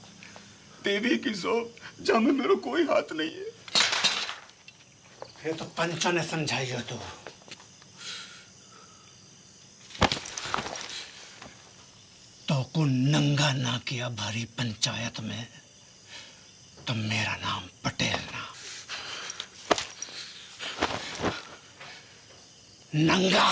देवी की सो जा में मेरा कोई हाथ नहीं है। ये तो पंचा ने समझाइयो तो। तो को नंगा ना किया भारी पंचायत में तो मेरा नाम पटेल ना। नंगा।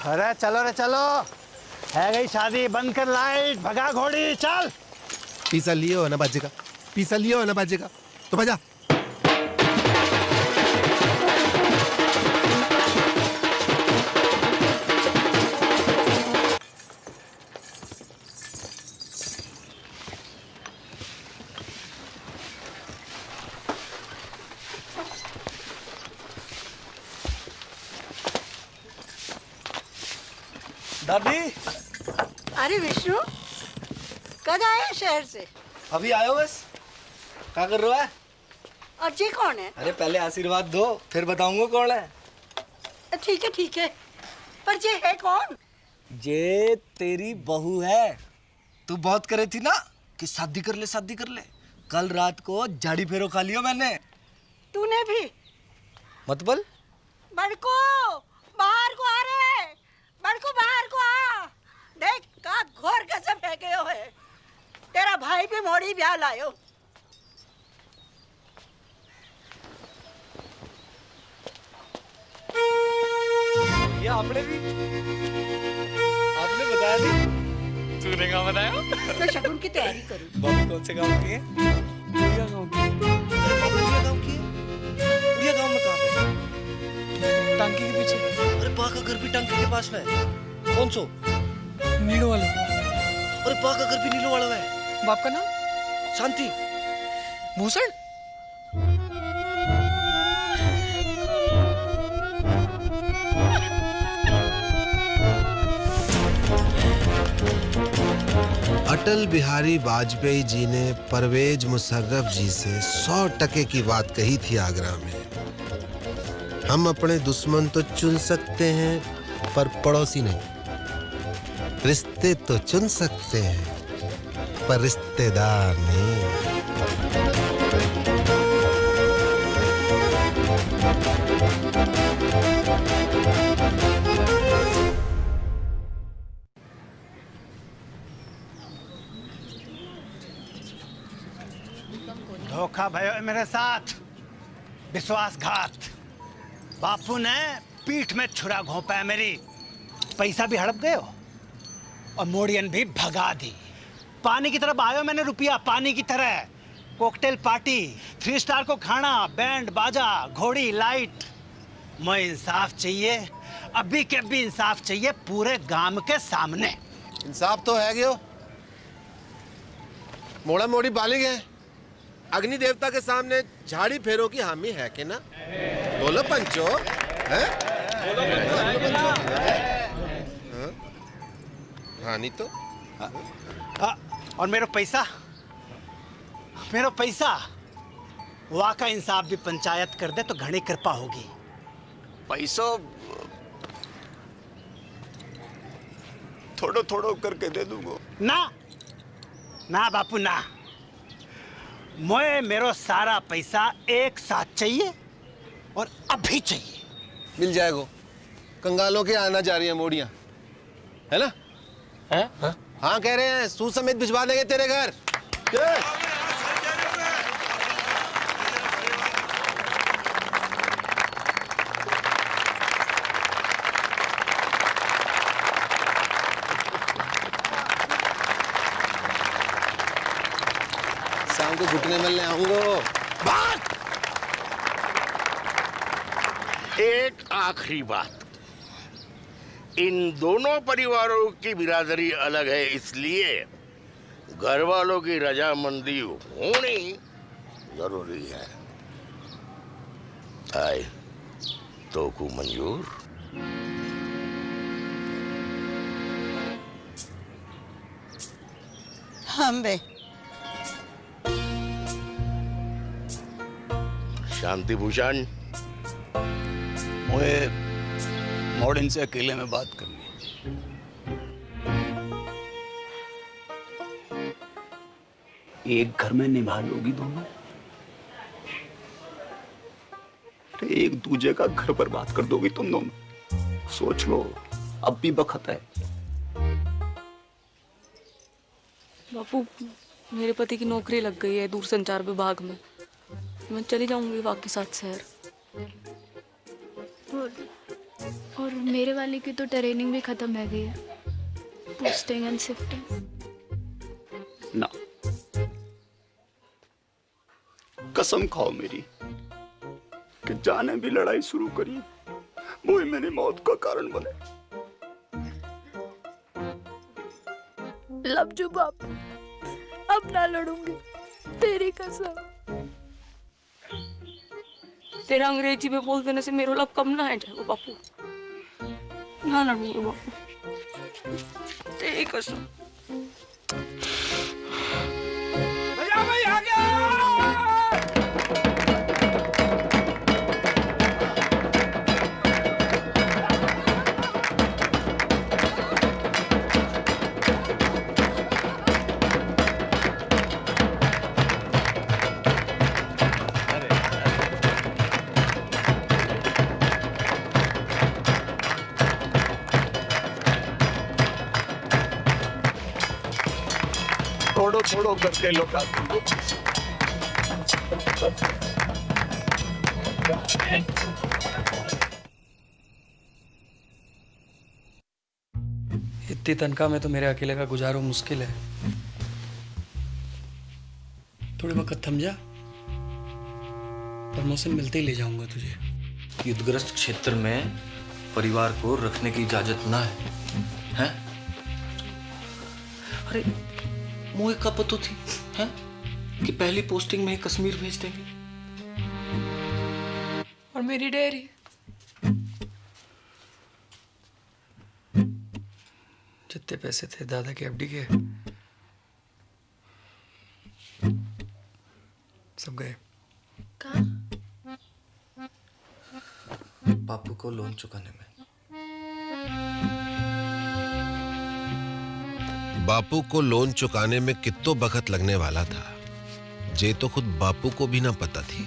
अरे चलो रे चलो, है गई शादी, बंद कर लाइट, भगा घोड़ी, चल। पीसा लियो है ना बाजेगा, पीसा लियो है ना बाजेगा, तो बजा। दादी, अरे विष्णु, कब आए शहर से? अभी आयो बस। क्या कर रहा है? और जी कौन है? अरे पहले आशीर्वाद दो, फिर बताऊंगा कौन है। ठीक है ठीक है, पर ये है कौन? ये तेरी बहू है। तू बहुत करे थी ना कि शादी कर ले शादी कर ले। कल रात को झाड़ी फेरो खा लियो मैंने। तूने भी? मतलब? बड़को, बाहर को आ रहे, बड़को बाहर को आ। देख का घोर कसम है गयो है, तेरा भाई भी मोड़ी ब्याह लायो। ये आपने भी? आपने बताया नहीं? तूने कहाँ बताया? मैं शगुन की तैयारी करूँ। बॉबी कौन से गांव की है? उड़िया गांव की। उड़िया गांव की है? उड़िया गांव में कहाँ पे? टांकी के पीछे। अरे पा का घर भी टांकी के पास में है। कौन सो? नीलो वाला। अरे पा का घर भी नीलो वाला है। बाप का नाम? शांति। भूषण? अटल बिहारी वाजपेयी जी ने परवेज मुशर्रफ जी से 100% की बात कही थी आगरा में। हम अपने दुश्मन तो चुन सकते हैं पर पड़ोसी नहीं। रिश्ते तो चुन सकते हैं पर रिश्तेदार नहीं। धोखा भयो मेरे साथ। विश्वासघात। बापू ने पीठ में छुरा घोंपा है मेरी। पैसा भी हड़प गए हो और मोड़ियन भी भगा दी। पानी की तरफ आयो मैंने रुपया, पानी की तरह। कॉकटेल पार्टी, 3 स्टार को खाना, बैंड बाजा, घोड़ी लाइट। मैं इंसाफ चाहिए, अभी के अभी इंसाफ चाहिए पूरे गांव के सामने। इंसाफ तो है गयो, मोड़ा मोड़ी बालिग है। अग्नि देवता के सामने झाड़ी फेरो की हामी है कि ना? बोलो पंचो, हैं? हाँ नहीं तो। और मेरा पैसा वहाँ का इंसाफ भी पंचायत कर दे तो घनी कृपा होगी। पैसो थोड़ो थोड़ो करके दे दूंगा। ना बापू ना, मेरो सारा पैसा एक साथ चाहिए और अभी चाहिए। मिल जाएगा। कंगालों के आना जा रही है मोड़ियां, है ना? हाँ कह रहे हैं, सूद समेत भिजवा देंगे तेरे घर। शाम को घुटने मिलने आऊंगा। एक आखिरी बात, इन दोनों परिवारों की बिरादरी अलग है, इसलिए घर वालों की रजामंदी होनी जरूरी है। आए तो को मंजूर? हम बे शांति भूषण, मुझे मॉडर्न से अकेले में बात करनी है। एक घर में निभा लोगी दोनों, एक दूजे का घर बर्बाद कर दोगी तुम दोनों। सोच लो, अब भी वक्त है। बापू, मेरे पति की नौकरी लग गई है दूरसंचार विभाग में। मैं चली जाऊंगी वाके साथ शहर। और मेरे वाले की तो ट्रेनिंग भी खत्म है गई है, पोस्टिंग एंड शिफ्टिंग। ना, कसम खाओ मेरी कि जाने भी लड़ाई शुरू करी वो ही मेरी मौत का कारण बने। लवजू बाप, अब ना लड़ूंगी, तेरी कसम। तेरा अंग्रेजी में बोल देने से मेरा लब कम ना है जाएगा बापू। ना लड़ूंगी बापू, तेरी कसम। भैया आ गया। थोड़ो थोड़ो करके लौटा दूंगा। इतनी तनख्वाह में तो मेरे अकेले का गुजारो मुश्किल है। थोड़ी वक्त थम जा, प्रमोशन मिलते ही ले जाऊंगा तुझे। युद्धग्रस्त क्षेत्र में परिवार को रखने की इजाजत ना है, हैं? अरे मुझे कब पता थी, हैं? कि पहली पोस्टिंग में ही कश्मीर भेज देंगे। और मेरी डेयरी, जितने पैसे थे दादा के एफडी के, सब गए। बापू को लोन चुकाने में। बापू को लोन चुकाने में कितो बखत लगने वाला था, जे तो खुद बापू को भी ना पता थी।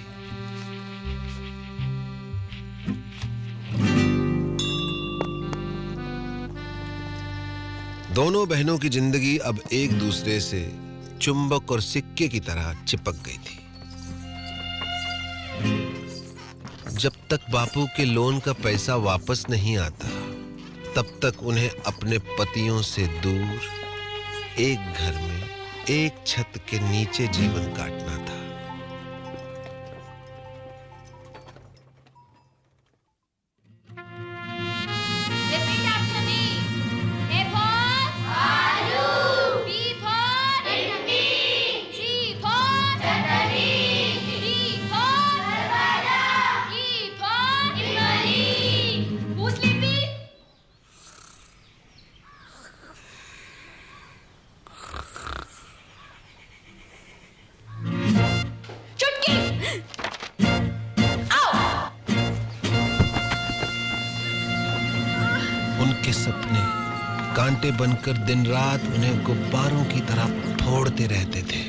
दोनों बहनों की जिंदगी अब एक दूसरे से चुंबक और सिक्के की तरह चिपक गई थी। जब तक बापू के लोन का पैसा वापस नहीं आता तब तक उन्हें अपने पतियों से दूर एक घर में एक छत के नीचे जीवन काटना था। उनके सपने कांटे बनकर दिन रात उन्हें गुब्बारों की तरह फोड़ते रहते थे।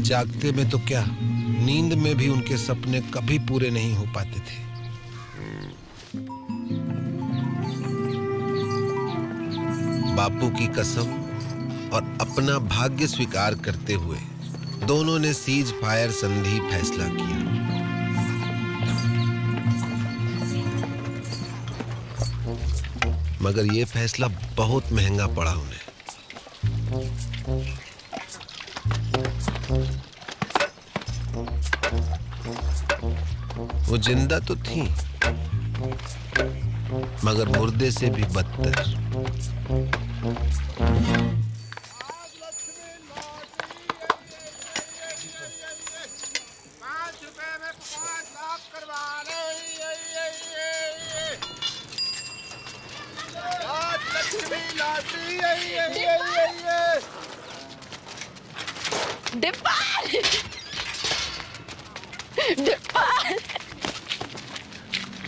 जागते में तो क्या, नींद में भी उनके सपने कभी पूरे नहीं हो पाते थे। बापू की कसम और अपना भाग्य स्वीकार करते हुए दोनों ने सीज फायर संधि फैसला किया। मगर यह फैसला बहुत महंगा पड़ा उन्हें। वो जिंदा तो थी मगर मुर्दे से भी बदतर।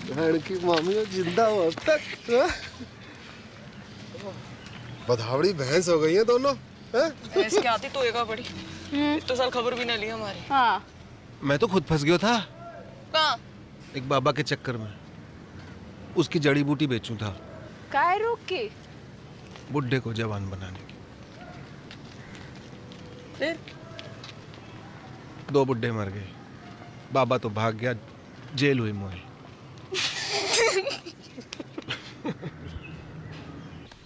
बहन की मामी जिंदा हो अब तक। बधावड़ी भैंस हो गई है दोनों। भैंस की आती तो एगा बड़ी। इतने साल खबर भी ना ली हमारी। हाँ। मैं तो खुद फंस गया था कहाँ? एक बाबा के चक्कर में। उसकी जड़ी बूटी बेचूं था। काय रोक के? बुड्ढे को जवान बनाने की। फिर? 2 बुड्ढे मर गए, बाबा तो भाग गया, जेल हुई मोए।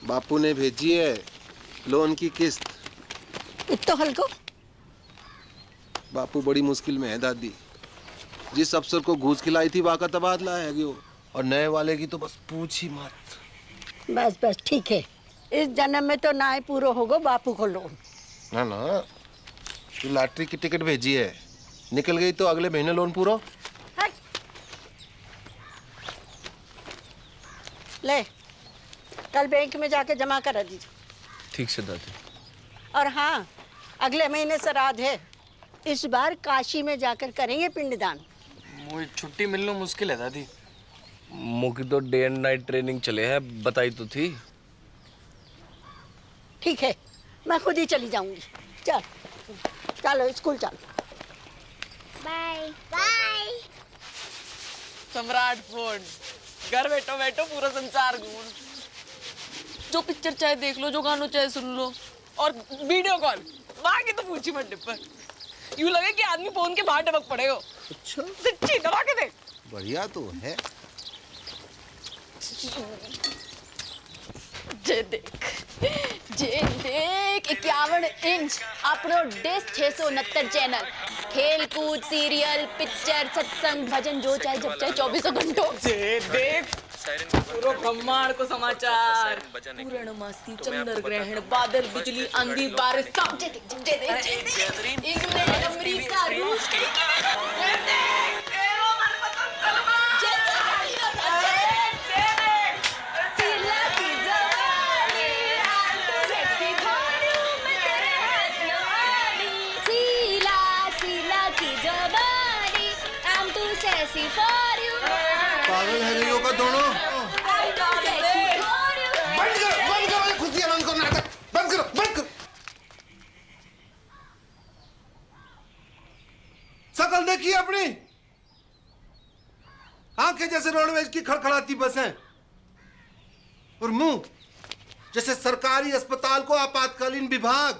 बापू ने भेजी है लोन की किस्त। तो हल्को बापू बड़ी मुश्किल में है दादी। जिस अफसर को घूस खिलाई थी वहाँ का तबादला है गयो, और नए वाले की तो बस पूछ ही मत। बस बस ठीक है, इस जन्म में तो ना ही पूरा होगा बापू को लोन। ना ना, तू लॉटरी की टिकट भेजी है, निकल गई तो अगले महीने लोन पूरा। ले, कल बैंक में जाके जमा करा दीजिए। ठीक से दादी। और हाँ, अगले महीने श्राद्ध है, इस बार काशी में जाकर करेंगे पिंडदान। मुझे छुट्टी मिलना मुश्किल है दादी। मुझे तो डे एंड नाइट ट्रेनिंग चले है, बताई तो थी। ठीक है, मैं खुद ही चली जाऊंगी। चल चलो स्कूल चल। Bye bye. सम्राट फोन, घर बैठो बैठो पूरा संसार घूम। जो पिक्चर चाहे देख लो, जो गानों चाहे सुन लो, और वीडियो कॉल वहां की तो पूछी मत डिप्पर। यूं लगे कि आदमी फोन के बाहर टपक पड़े हो। अच्छा, सच्ची दबा के देख। बढ़िया तो है। जे देख 51 इंच अपनो डिश 669 चैनल, खेल कूद, सीरियल, पिक्चर, सत्संग, भजन, जो चाहे जब चाहे 24 घंटों। जे देख पूरा ब्रह्मांड को समाचार, पूर्णमासी, चंद्र ग्रहण, बादल, बिजली, आंधी, बारिश, सब जे देख। इंग्लैंड, अमेरिका, रूस, देखी अपनी आंखें जैसे रोडवेज की खड़खड़ाती बसें और मुंह जैसे सरकारी अस्पताल को आपातकालीन विभाग।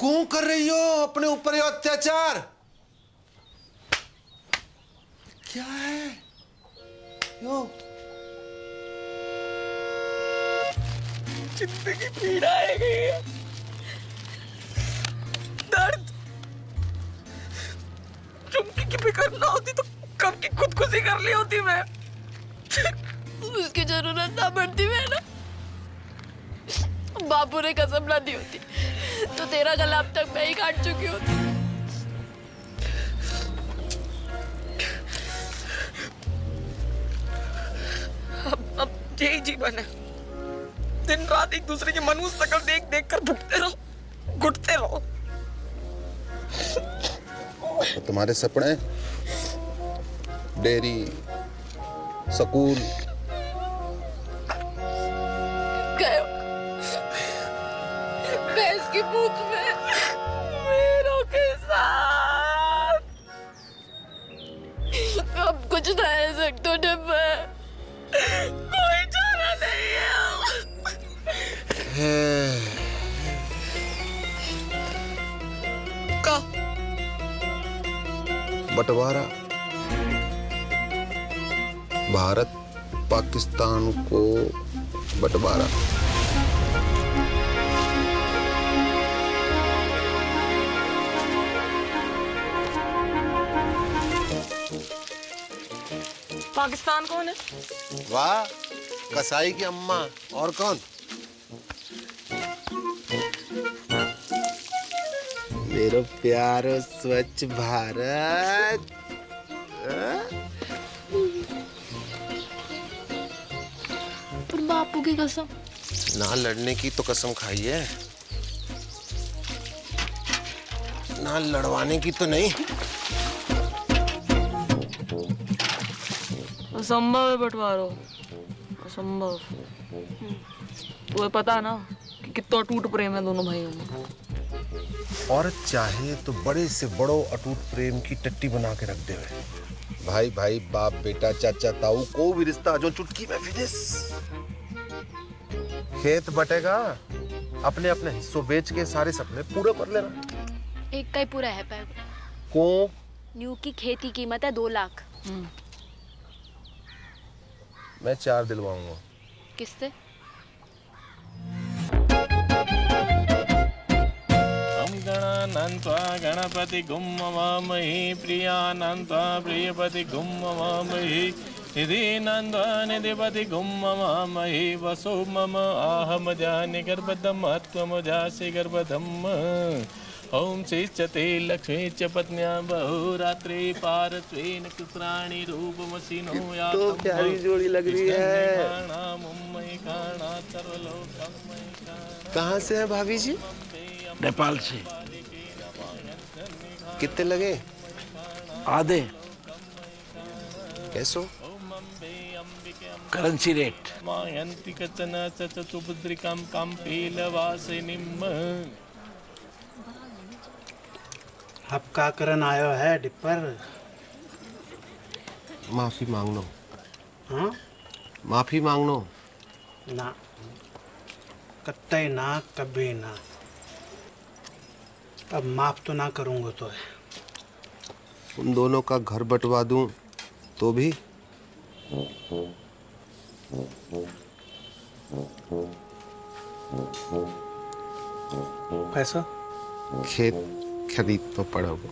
क्यों कर रही हो अपने ऊपर ये अत्याचार? क्या है यो? जिंदगी पीड़ा है गई है, दर्द। चुमकी की फिक्र ना होती तो कब की खुदकुशी कर ली होती मैं। उसकी जरूरत ना पड़ती मैं ना, बापू ने कसम ना दी होती तो तेरा गला अब तक मैं ही काट चुकी होती। अब यही जीवन है, दिन रात एक दूसरे की मनुष्य शकल देख देख कर भुगते रहो, घुटते रहो। तो तुम्हारे सपने डेयरी, स्कूल, भैंस की पूंछ में मेरों के साथ अब कुछ ना है सकते डिब्बे, कोई चारा नहीं है। का बंटवारा, भारत पाकिस्तान को बंटवारा। पाकिस्तान कौन है? वाह, कसाई की अम्मा। और कौन? मेरा प्यारो स्वच्छ भारत। पर बापू की कसम। ना लड़ने की तो कसम खाई है, ना लड़वाने की तो नहीं। असंभव है बंटवारो, असंभव। तुम्हें पता ना कि कितना अटूट प्रेम है दोनों भाइयों में। और चाहे तो बड़े से बड़ो अटूट प्रेम की टट्टी बना के रख दे। भाई भाई, बाप बेटा, चाचा ताऊ, को भी रिश्ता जो चुटकी में फिनिश। खेत बटेगा, अपने अपने हिस्सों बेच के सारे सपने पूरे कर लेना। एक का ही पूरा है पैर को न्यू की खेती कीमत है 2 लाख। मैं 4 दिलवाऊंगा। किससे? गणानन्त्वा गणपति गुम्मवामहि प्रियानन्त्वा प्रियपति गुम्मवामहि निधिनन्त्वा निधिपति गुम्मवामहि वसो मम आहमजानि गर्भधम् त्वमजासि गर्भधम्। ओम श्रीचते लक्ष्मी च पत्न्या बहुरात्रि पारत्वेन कुत्राणि रूपमसिनो या तो प्यारी जोड़ी लग रही है। कहाँ से है भाभी जी? नेपाल से। कितने लगे? आधे कैसो? Currency rate. मायन्ति कचन चतुभद्रिकां काम्पीलवासिनीम्। अब का करन आयो है डिप्पर? माफी मांगनो। हाँ? माफी मांगनो। ना, कत्ते ना, कभी ना। अब माफ तो ना करूंगा तो है। उन दोनों का घर बंटवा दूं तो भी? पैसा? खेत खरीद तो पड़ा वो।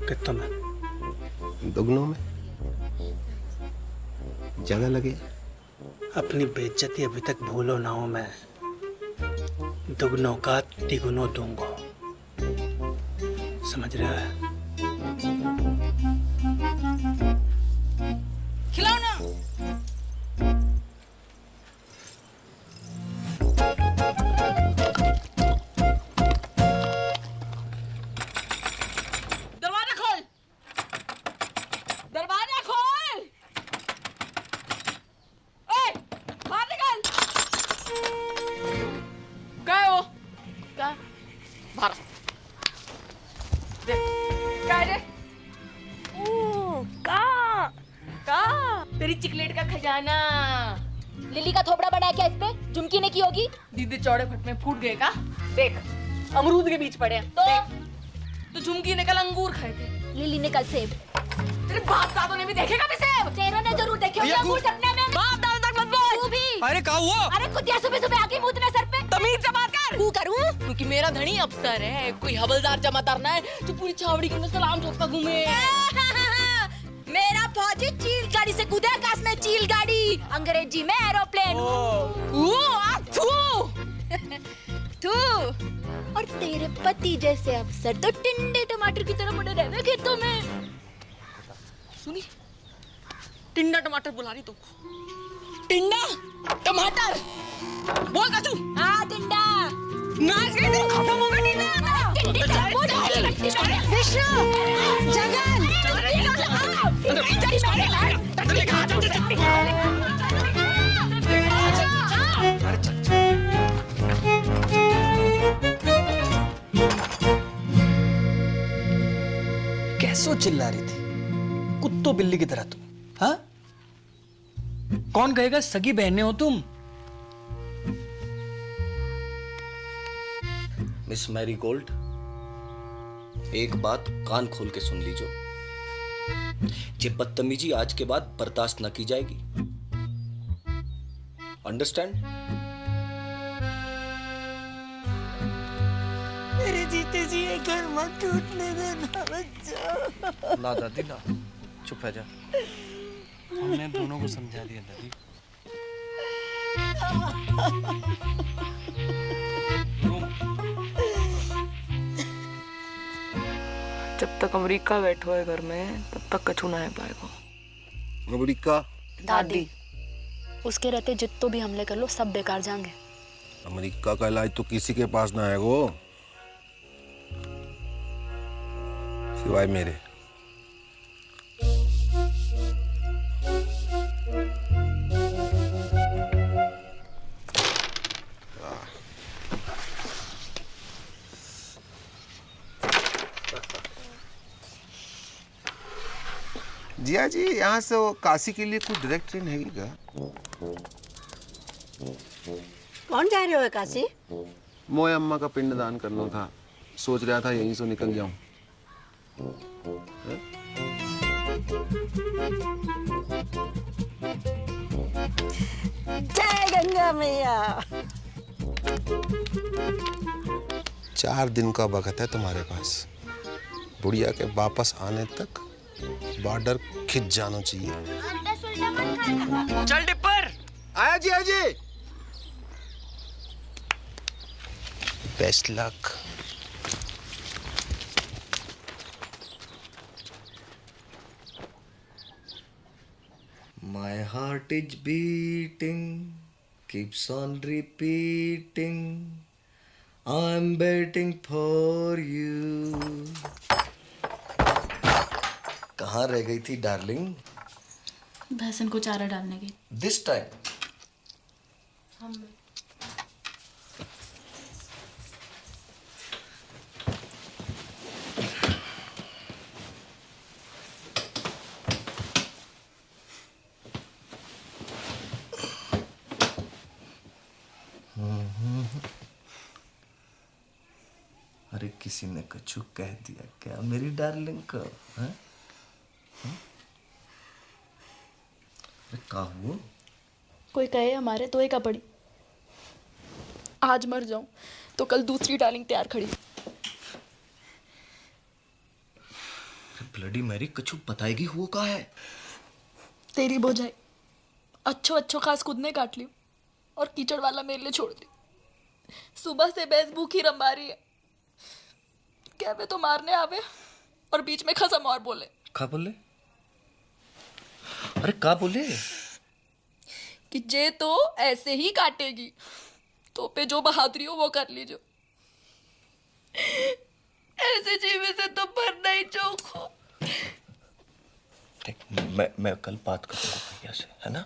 कितना में? दुगनों में। ज्यादा लगे? अपनी बेइज्जती अभी तक भूलो ना हो। मैं दुगनों का तिगुनों दूंगा, समझ रहा है? खिलाओ ना। दरवाजा खोल, दरवाजा खोल। ओए, बाहर निकल। क्या है वो? क्या? तेरी चिकलेट का खजाना। लिली का थोपड़ा बना क्या इस पे? झुमकी ने की होगी। दीदी चौड़े फट में फूट गए का? देख अमरूद के बीच पड़े हैं। तो झुमकी ने कल अंगूर खाए थे, लिली ने कल सेब। तेरे बाप दादों ने भी देखे कभी सेब? तेरे ने जरूर देखे होंगे अंगूर सपने में। बाप दादों तक मत बोल। तू भी। अरे क्या हुआ? अरे कुतिया सुबह सुबह आके मुंह सर पे। तमीज से बात कर। तू करूं? क्योंकि मेरा धनी अफसर है, कोई हवलदार जमादार ना है जो पूरी छावड़ी के अंदर सलाम ठोकता घूमे। मेरा फौजी चील गाड़ी से कूदे आकाश में, चील गाड़ी अंग्रेजी में एरोप्लेन। तू और तेरे पति जैसे अफसर तो टिंडे टमाटर की तरह पड़े रहने खेतों में। सुनी, टिंडा टमाटर बुला रही तुमको। टिंडा टमाटर बोल कचू। हाँ टिंडा। नाच गई तो खत्म हो गई टिंडा। विष्णु, जगन, कैसो चिल्ला रही थी कुत्तों बिल्ली की तरह तुम? हाँ, कौन कहेगा सगी बहनें हो तुम? मिस मैरी गोल्ड, एक बात कान खोल के सुन लीजो। ये बदतमीजी आज के बाद बर्दाश्त न की जाएगी। अंडरस्टैंड? मेरे जीते जी ये घर मत टूटने देना बच्चा। ना दादी ना, चुप है जा। हमने दोनों को समझा दिया दादी। जब तक अमेरिका बैठो है घर में तब तक कछु ना है पाएगा। अमेरिका दादी, उसके रहते जितो भी हमले कर लो सब बेकार जाएंगे। अमेरिका का इलाज तो किसी के पास ना है वो, सिवाय मेरे। जिया जी, यहाँ से वो काशी के लिए कुछ डायरेक्ट ट्रेन है क्या? कौन जा रहे हो काशी? मोए अम्मा का पिंडदान करना था, सोच रहा था यहीं से निकल जाऊं। जय गंगा मैया। 4 दिन का वक्त है तुम्हारे पास। बुढ़िया के वापस आने तक बॉर्डर खिंच जाना चाहिए। चल डिप्पर। आया जी, आया जी। Best luck. My heart is beating, keeps on repeating. I'm waiting for you. कहाँ रह गई थी डार्लिंग? भैंसन को चारा डालने की। दिस टाइम अरे किसी ने कछु कह दिया क्या मेरी डार्लिंग को? हाँ? अरे क्या हुआ? कोई कहे हमारे तो एक पड़ी। आज मर जाऊं तो कल दूसरी डार्लिंग तैयार खड़ी। ब्लडी मैरी, कछु बताएगी हुआ का है? तेरी बोझाई अच्छो अच्छो खास खुद ने काट ली और कीचड़ वाला मेरे लिए छोड़ दी। सुबह से भैंस भूखी रंबा रही है। क्या वे तो मारने आवे और बीच में खसम और बोले। क्या बोले? अरे क्या बोले? कि जे तो ऐसे ही काटेगी तो पे जो बहादुरी हो वो कर लीजो। ऐसे जीवे से तो पर नहीं चौको। देख, मैं कल बात करूंगा भैया से, है ना?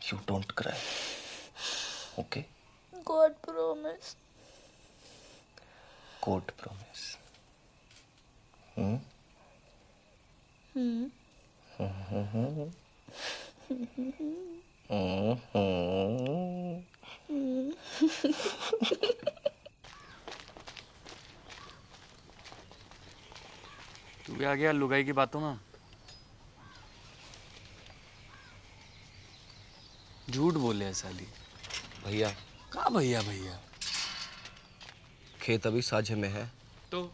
You don't cry, okay? God promise. God promise. तू भी आ गया लुगाई की बातों में। झूठ बोले है साली। भैया कहाँ भैया भैया? खेत अभी साझे में है तो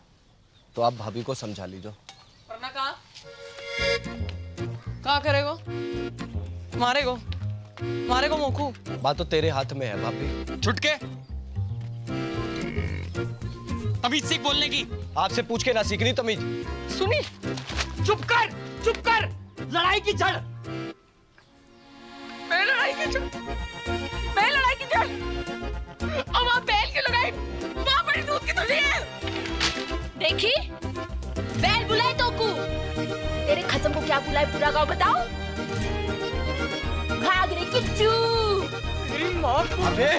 आप भाभी को समझा लीजो। वरना कहाँ करेगो? मारेगो मोखू। बात तो तेरे हाथ में है भाभी। छुटके तमीज सीख बोलने की। आपसे पूछ के ना सीखनी तमीज। सुनी, चुप कर। लड़ाई की जड़। मैं लड़ाई की जड़। अब आप बैल की लड़ाई वहाँ बड़ी दूध की थोड़ी है। देखी बैल बुलाए तो को तेरे खत्म को क्या बुलाए पूरा गाँव बताओ। भाग रे किच्चू। अबे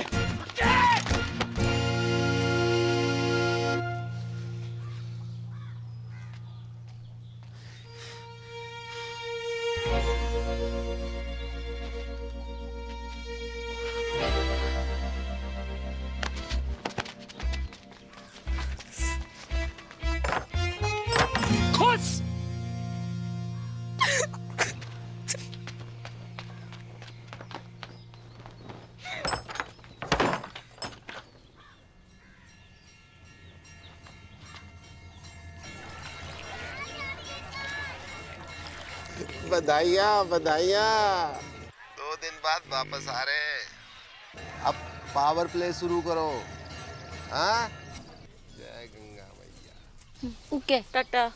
बधाइयाँ 2 दिन बाद वापस आ रहे हैं। अब पावर प्ले शुरू करो। हाँ, जय गंगा मैया। ओके टाटा।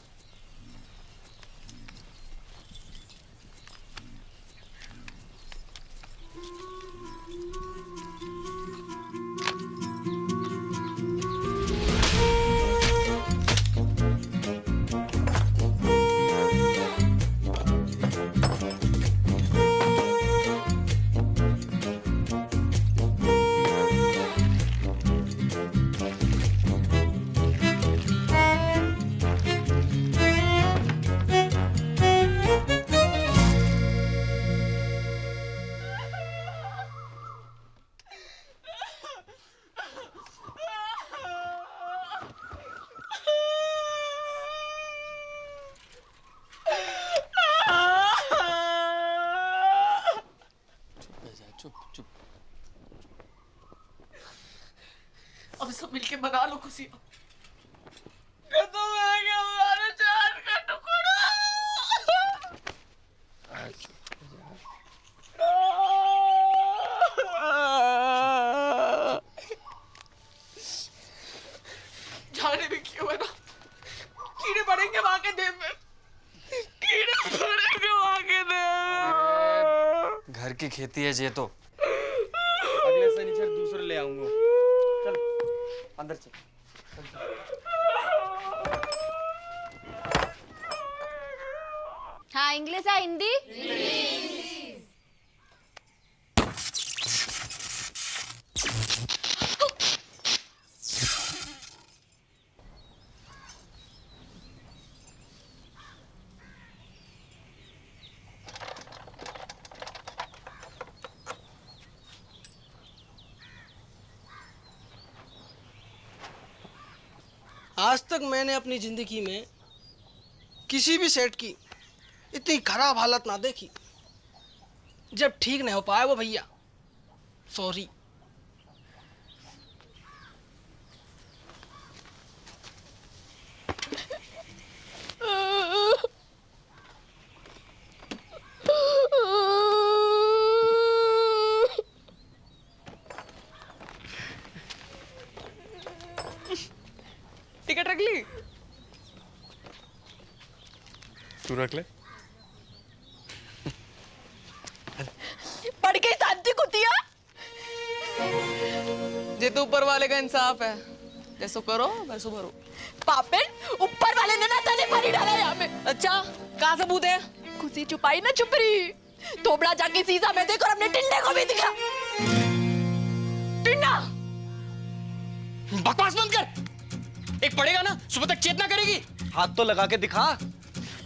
चुप। अब सब मिलके मना लो खुशी। तो मैं क्या हमारे जान का टुकड़ा। जाने भी क्यों है ना, कीड़े पड़ेंगे वहां के देव में। घर की खेती है ये तो। अगले शनिचर दूसरे ले आऊंगा। चल अंदर चल। हाँ इंग्लिश है हिंदी। आज तक मैंने अपनी जिंदगी में किसी भी सेट की इतनी खराब हालत ना देखी। जब ठीक नहीं हो पाया वो भैया, सॉरी। टिकट रख ली? तू रख ले। पढ़ के शांति कुतिया। ये तो ऊपर वाले का इंसाफ है। जैसो करो वैसो भरो। पापेन ऊपर वाले ने ना तने पानी डाला यहाँ में। अच्छा कहाँ सबूत है? खुशी छुपाई ना छुप रही। थोबड़ा जाके शीशा में देखो और अपने टिंडे को भी दिखा। टिंडा बकवास बंद कर। एक पड़ेगा ना सुबह तक चेतना करेगी। हाथ तो लगा के दिखा।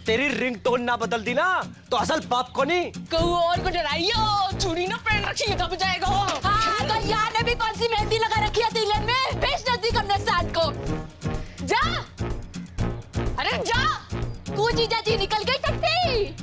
तेरी रिंगटोन ना बदल दी ना तो असल बाप को नहीं कहूँ और को डराइयो, चूड़ी ना पहन रखी है दब जाएगा। हाँ तो यहाँ ने भी कौन सी मेहंदी लगा रखी है तिलक में, बेच नजदीक हमने साथ को। जा, अरे जा, तू जीजा जी निकल गई टट्टी।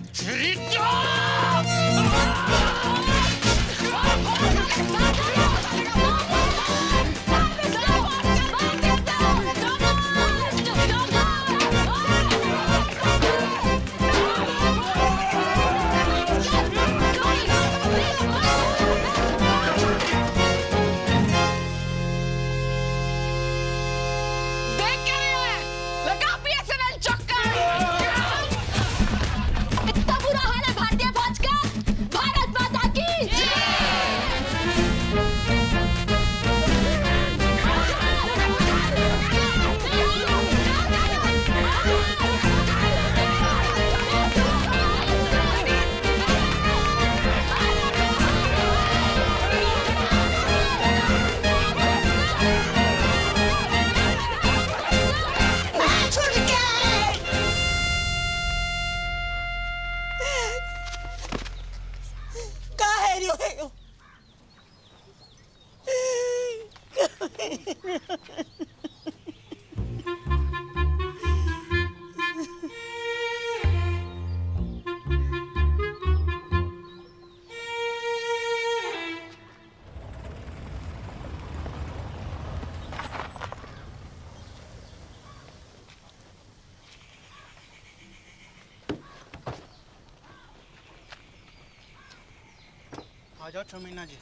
आ जाओ 6 महीना जी।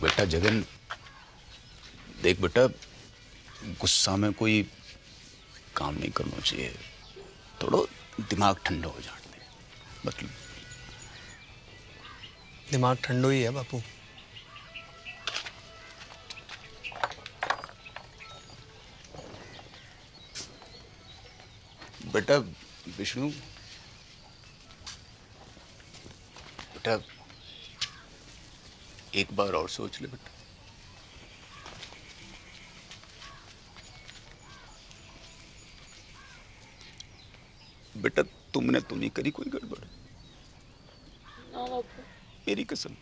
बेटा जगन, देख बेटा, गुस्सा में कोई काम नहीं करना चाहिए। थोड़ा दिमाग ठंडा हो जाने दे। मतलब दिमाग ठंडो ही है बापू। बेटा विष्णु, बेटा एक बार और सोच ले बेटा। बेटा तुमने तो नहीं करी कोई गड़बड़? मेरी कसम।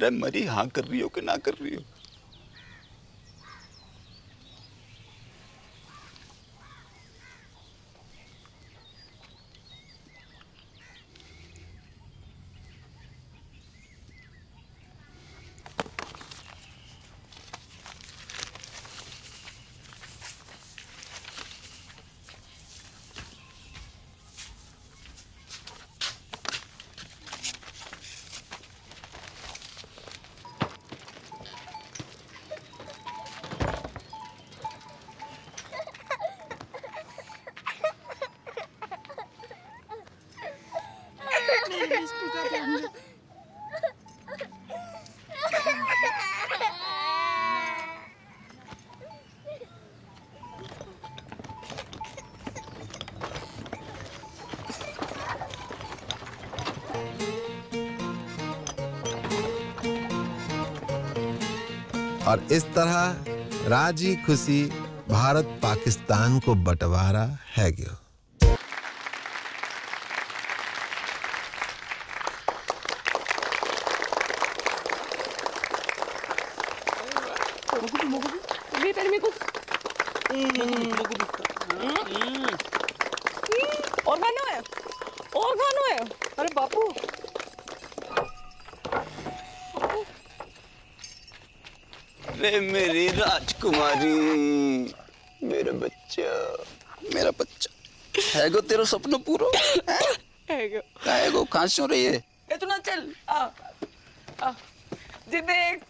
रे मरी हाँ कर रही हो कि ना कर रही हो? और इस तरह राजी खुशी भारत पाकिस्तान को बंटवारा है गयो। और गाना है, और गाना है। अरे बापू, रे मेरी राजकुमारी, मेरा बच्चा, मेरा बच्चा है गो, तेरा सपना पूरा है गो। खांस हो रही है? इतना चल आ, आ, जी देख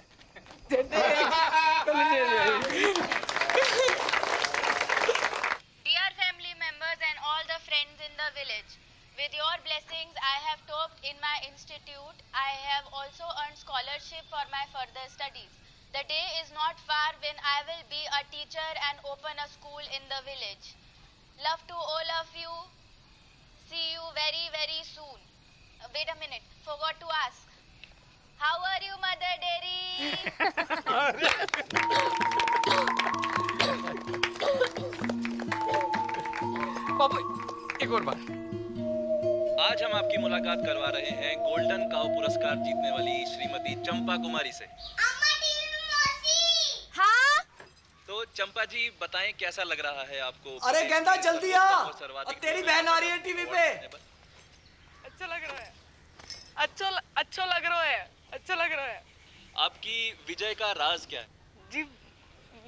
Dear family members and all the friends in the village, with your blessings I have topped in my institute. I have also earned scholarship for my further studies. The day is not far when I will be a teacher and open a school in the village. Love to all of you. See you very, very soon. Wait a minute, forgot to ask. How are you, Mother Dairy? बाबू एक और बार। आज हम आपकी मुलाकात करवा रहे हैं golden cow पुरस्कार जीतने वाली श्रीमती चंपा कुमारी से। हाँ तो चंपा जी बताएं कैसा लग रहा है आपको? अरे गेंदा जल्दी आ, और तेरी बहन आ रही है टीवी पे। अच्छा लग रहा है, अच्छा लग रहा है, अच्छा लग रहा है। आपकी विजय का राज क्या है? जी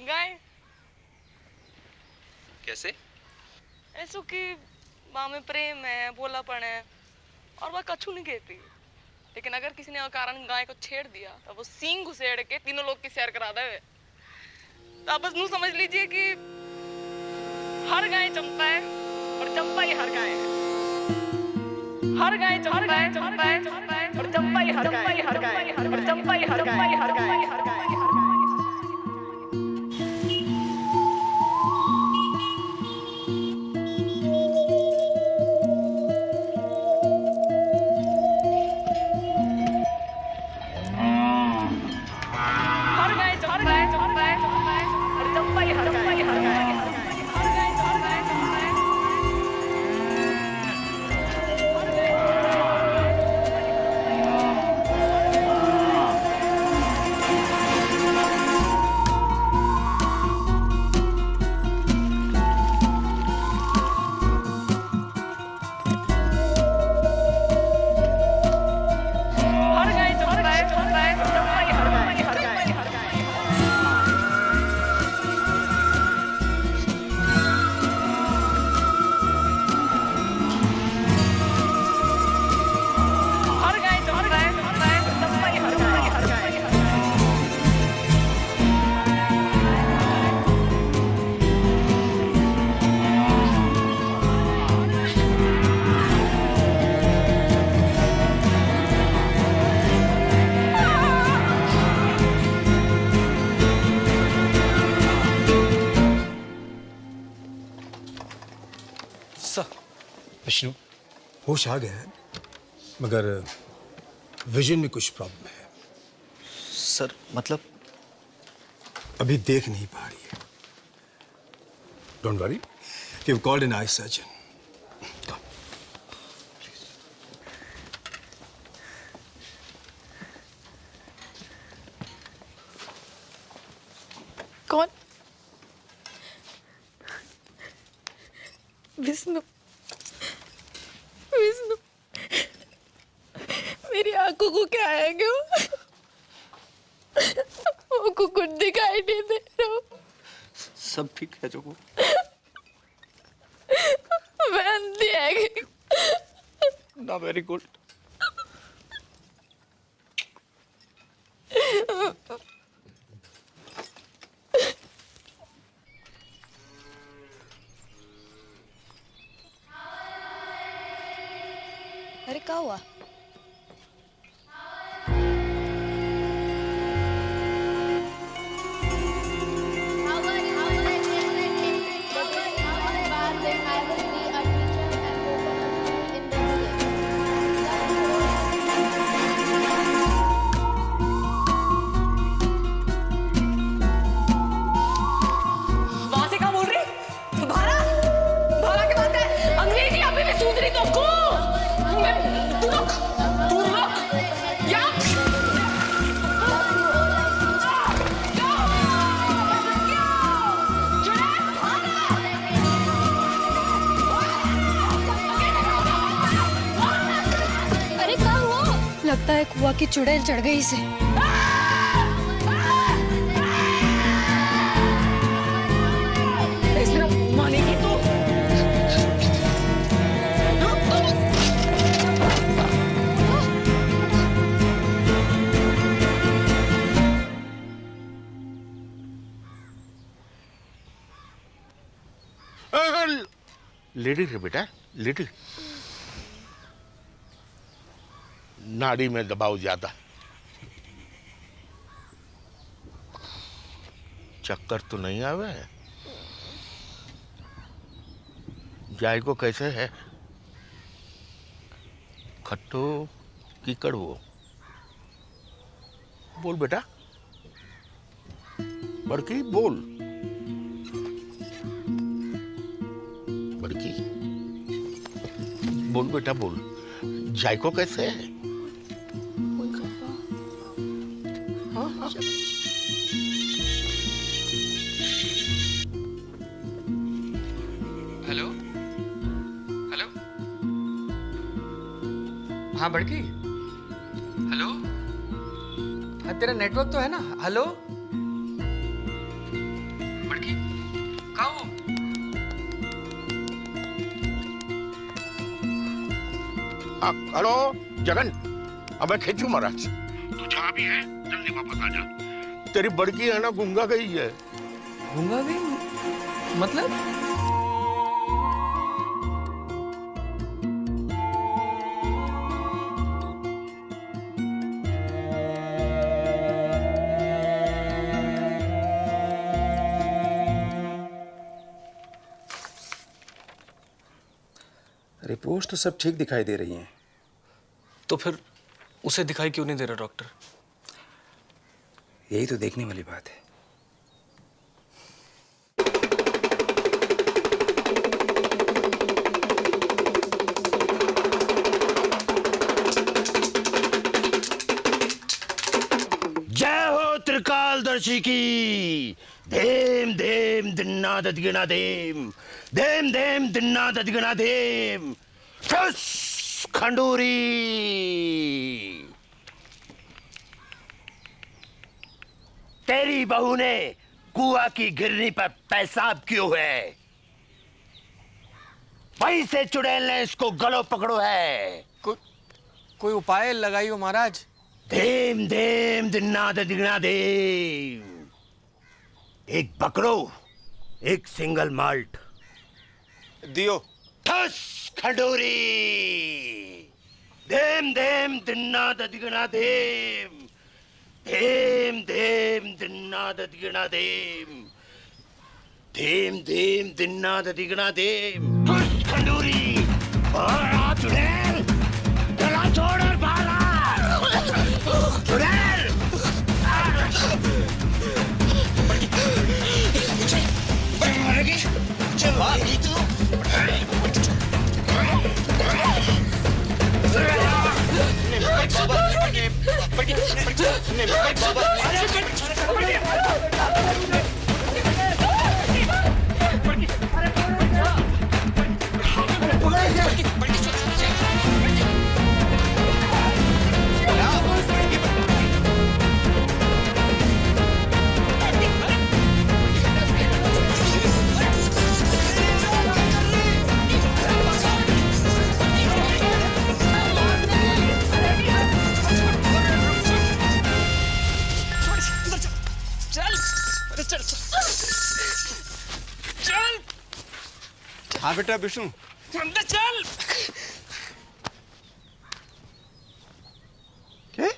गाय कैसे? ऐसो कि माँ में प्रेम है, भोलापन है और वह कछु नहीं कहती। लेकिन अगर किसी ने अकारण गाय को छेड़ दिया तो वो सींग घुसेड़ के तीनों लोग की सैर करा दे। तो आप बस यूं समझ लीजिए कि हर गाय चंपा है और चंपा ही हर गाय है। हर गाय चंपा है और चंपा ही हर गाय है, और चंपा ही हर गाय है। विष्णु होश आ गया है, मगर विजन में कुछ प्रॉब्लम है। सर मतलब अभी देख नहीं पा रही है। Don't worry, we have called an eye surgeon. कौन? विष्णु। विष्णु, मेरी आंखों को क्या आएंगे? वो कुछ दिखाई नहीं दे रहा। सब ठीक है जो मैं अंधी है ना। Very good. अरे क्या हुआ? वहां से क्या बोल रही? भारा भारा की बात है। अंग्रेजी अभी भी सूझ रही तो को तू रुक क्या? अरे क्या हुआ? लगता है कुआ की चुड़ैल चढ़ गई इसे। मानेगी तू? लेडी रे बेटा, लेडी। नाड़ी में दबाव ज्यादा। चक्कर तो नहीं आवे? जायको कैसे है? खट्टो की कड़वो? बोल बेटा, बड़की बोल। बड़की बोल बेटा बोल, जायको कैसे है? हाँ हाँ। हेलो हेलो, हाँ बड़की, हेलो, हाँ तेरा नेटवर्क तो है ना? हेलो बड़की, कहाँ हो? हेलो जगन, अब मैं खींचू महाराज। तू जहाँ भी है जल्दी वापस आ जा। तेरी बड़की है ना गूंगा गई है। गूंगा गई मतलब? रिपोर्ट्स तो सब ठीक दिखाई दे रही हैं। तो फिर उसे दिखाई क्यों नहीं दे रहा डॉक्टर? यही तो देखने वाली बात है। जय हो त्रिकालदर्शी की। धेम धेम दिन्ना ददगिना धेम, धेम धेम दिन्ना ददगिना धेम। ठुस खंडूरी। तेरी बहू ने कुआ की गिरनी पर पेशाब क्यों है? वहीं से चुड़ैल ने इसको गलो पकड़ो है। कोई उपाय लगाइयो महाराज। धेम धेम दिन्ना ददिगना धेम। एक बकरो, एक सिंगल माल्ट दियो। ठस खंडूरी। धेम धेम दिन्ना ददिगना धेम, धेम धेम दिन्ना ददिगना धेम, धेम धेम दिन्ना ददिगना धेम। ठस खंडूरी। और चुड़ैल, गला छोड़ और बाहर आ। चुड़ैल। हाँ बेटा विष्णु। अंदर चल। क्या?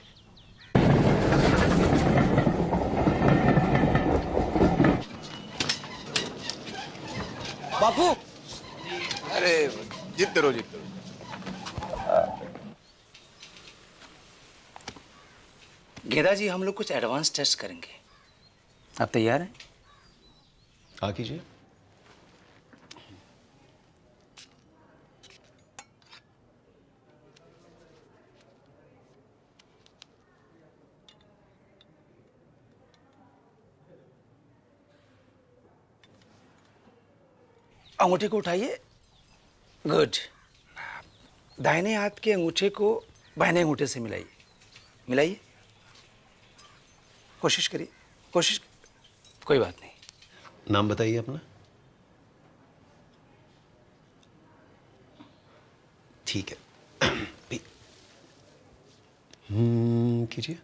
बापू। अरे जीतते रहो जीतते रहो। गेदा जी, हम लोग कुछ एडवांस टेस्ट करेंगे। आप तैयार हैं? हाँ कीजिए। अंगूठे को उठाइए। गुड। दाहिने हाथ के अंगूठे को बाएं अंगूठे से मिलाइए। मिलाइए। कोशिश करिए, कोशिश। कोई बात नहीं। नाम बताइए अपना। ठीक है। कीजिए।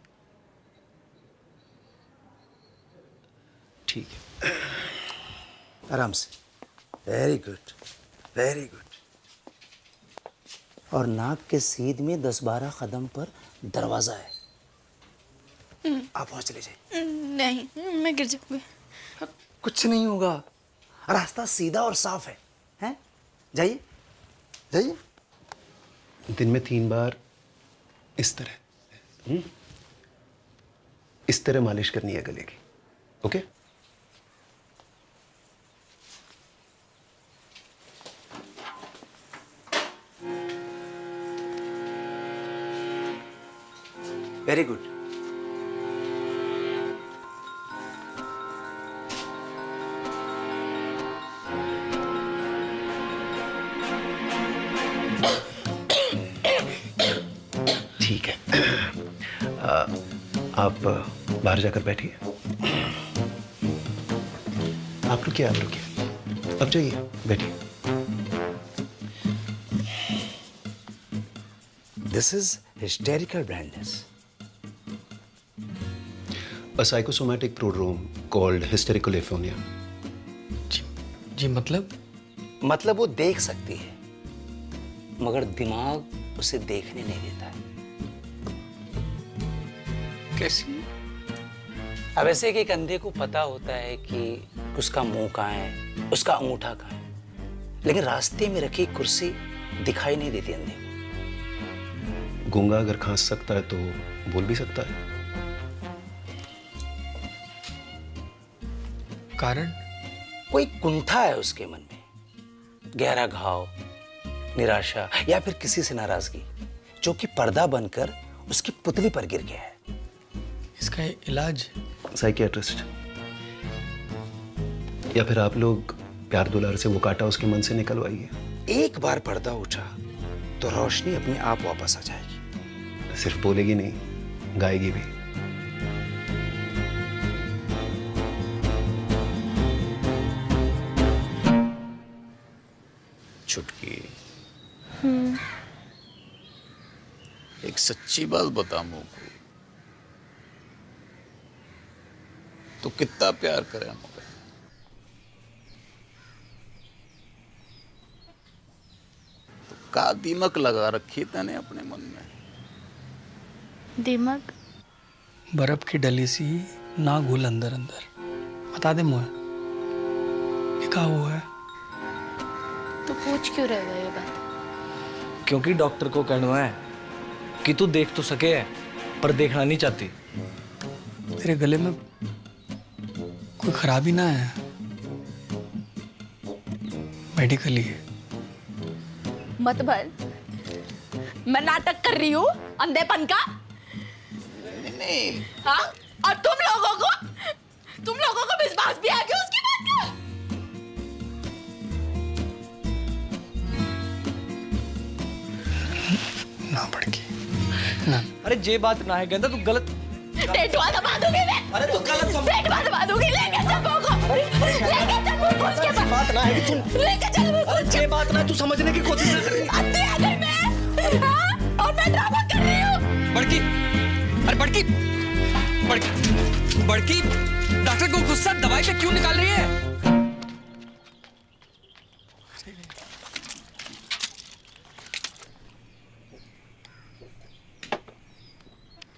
ठीक है। आराम से। Very good, very good. और नाक के सीध में 10-12 कदम पर दरवाजा है। आप वहां चले जाइए। नहीं, मैं गिर जाऊंगी। कुछ नहीं होगा, रास्ता सीधा और साफ है? जाइए जाइए। दिन में 3 बार इस तरह मालिश करनी है गले की। ओके? Very good. ठीक है। आप बाहर जाकर बैठिए। आप रुकिए, आप रुकिए। अब जाइए, बैठिए। This is hysterical blindness. A psychosomatic prodrome called hysterical aphonia. जी मतलब वो देख सकती है, मगर दिमाग उसे देखने नहीं देता है। कैसी? अब ऐसे कि एक अंधे को पता होता है कि उसका मुंह कहाँ है, उसका अंगूठा कहाँ है, लेकिन रास्ते में रखी कुर्सी दिखाई नहीं देती अंधे को। गूंगा अगर खांस सकता है तो बोल भी सकता है। कारण? कोई कुंठा है उसके मन में, गहरा घाव, निराशा या फिर किसी से नाराजगी, जो कि पर्दा बनकर उसकी पुतली पर गिर गया है। इसका इलाज? साइकियाट्रिस्ट, या फिर आप लोग प्यार दुलार से वो कांटा उसके मन से निकलवाइए। एक बार पर्दा उठा तो रोशनी अपने आप वापस आ जाएगी। सिर्फ बोलेगी नहीं, गाएगी भी। छुटकी, एक सच्ची बात बता मुझको, तो कितना प्यार करे मुझे? तो का दीमक लगा रखी तने अपने मन में? दिमाग? बर्फ की डली सी ना घुल अंदर अंदर। बता दे मुझे, ये क्या हुआ है? तो पूछ क्यों रहे हो ये बात? क्योंकि डॉक्टर को कहना है कि तू देख तो सके है, पर देखना नहीं चाहती। तेरे गले में कोई खराबी ना है? मेडिकली है। मत भर, मैं नाटक कर रही हूँ अंधेपन का। नहीं। हाँ? और तुम लोगों को विश्वास भी आ गया उसकी बात का? ना भड़की ना। अरे जे बात ना है गेंदा, तू गलत। टेटुआ दबा दूंगी मैं। अरे तू गलत समझ। टेटुआ दबा दूंगी, लेके चल मुझको। लेके चल मुझको उसके पास। बात ना है कि तू। लेके चल मुझको। अरे जे बात ना है, तू समझने की कोशिश ना कर। अंधी आ गई मैं। हाँ? और मैं ड्रामा कर रही हूँ। बड़की, अरे बड़की, बड़की, डॉक्टर को गुस्सा दवाई पे क्यों निकाल रही है?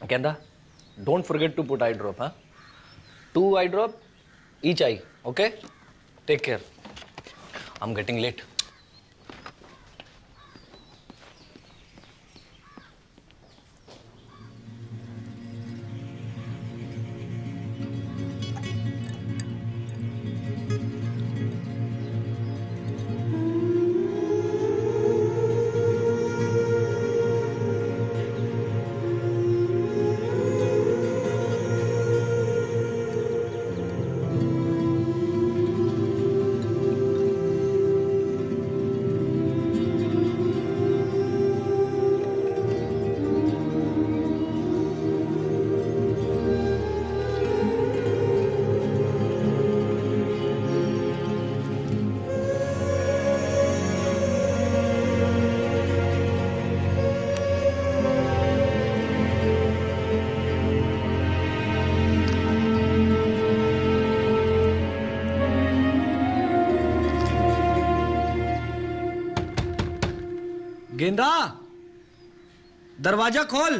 कहता, don't forget to put eye drop, huh? 2 eye drop, each eye, okay? Take care. I'm getting late. गेंदा दरवाजा खोल,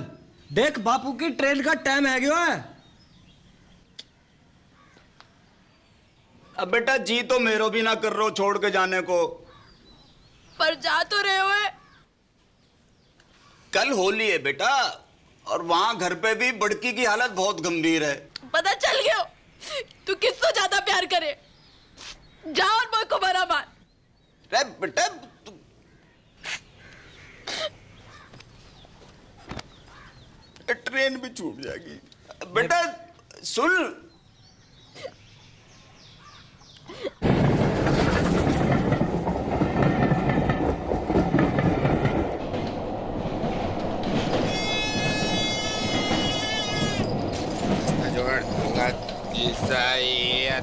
देख बापू की ट्रेन का टाइम है गयो है। अब बेटा जी तो मेरो भी ना कर रहे हो छोड़ के जाने को। पर जा तो रहे हो। कल होली है बेटा, और वहां घर पे भी बड़की की हालत बहुत गंभीर है। पता चल गया तू किससे ज्यादा प्यार करे। जा और मुझ को बरा मार। अरे बेटा ट्रेन भी छूट जाएगी। बेटा सुन,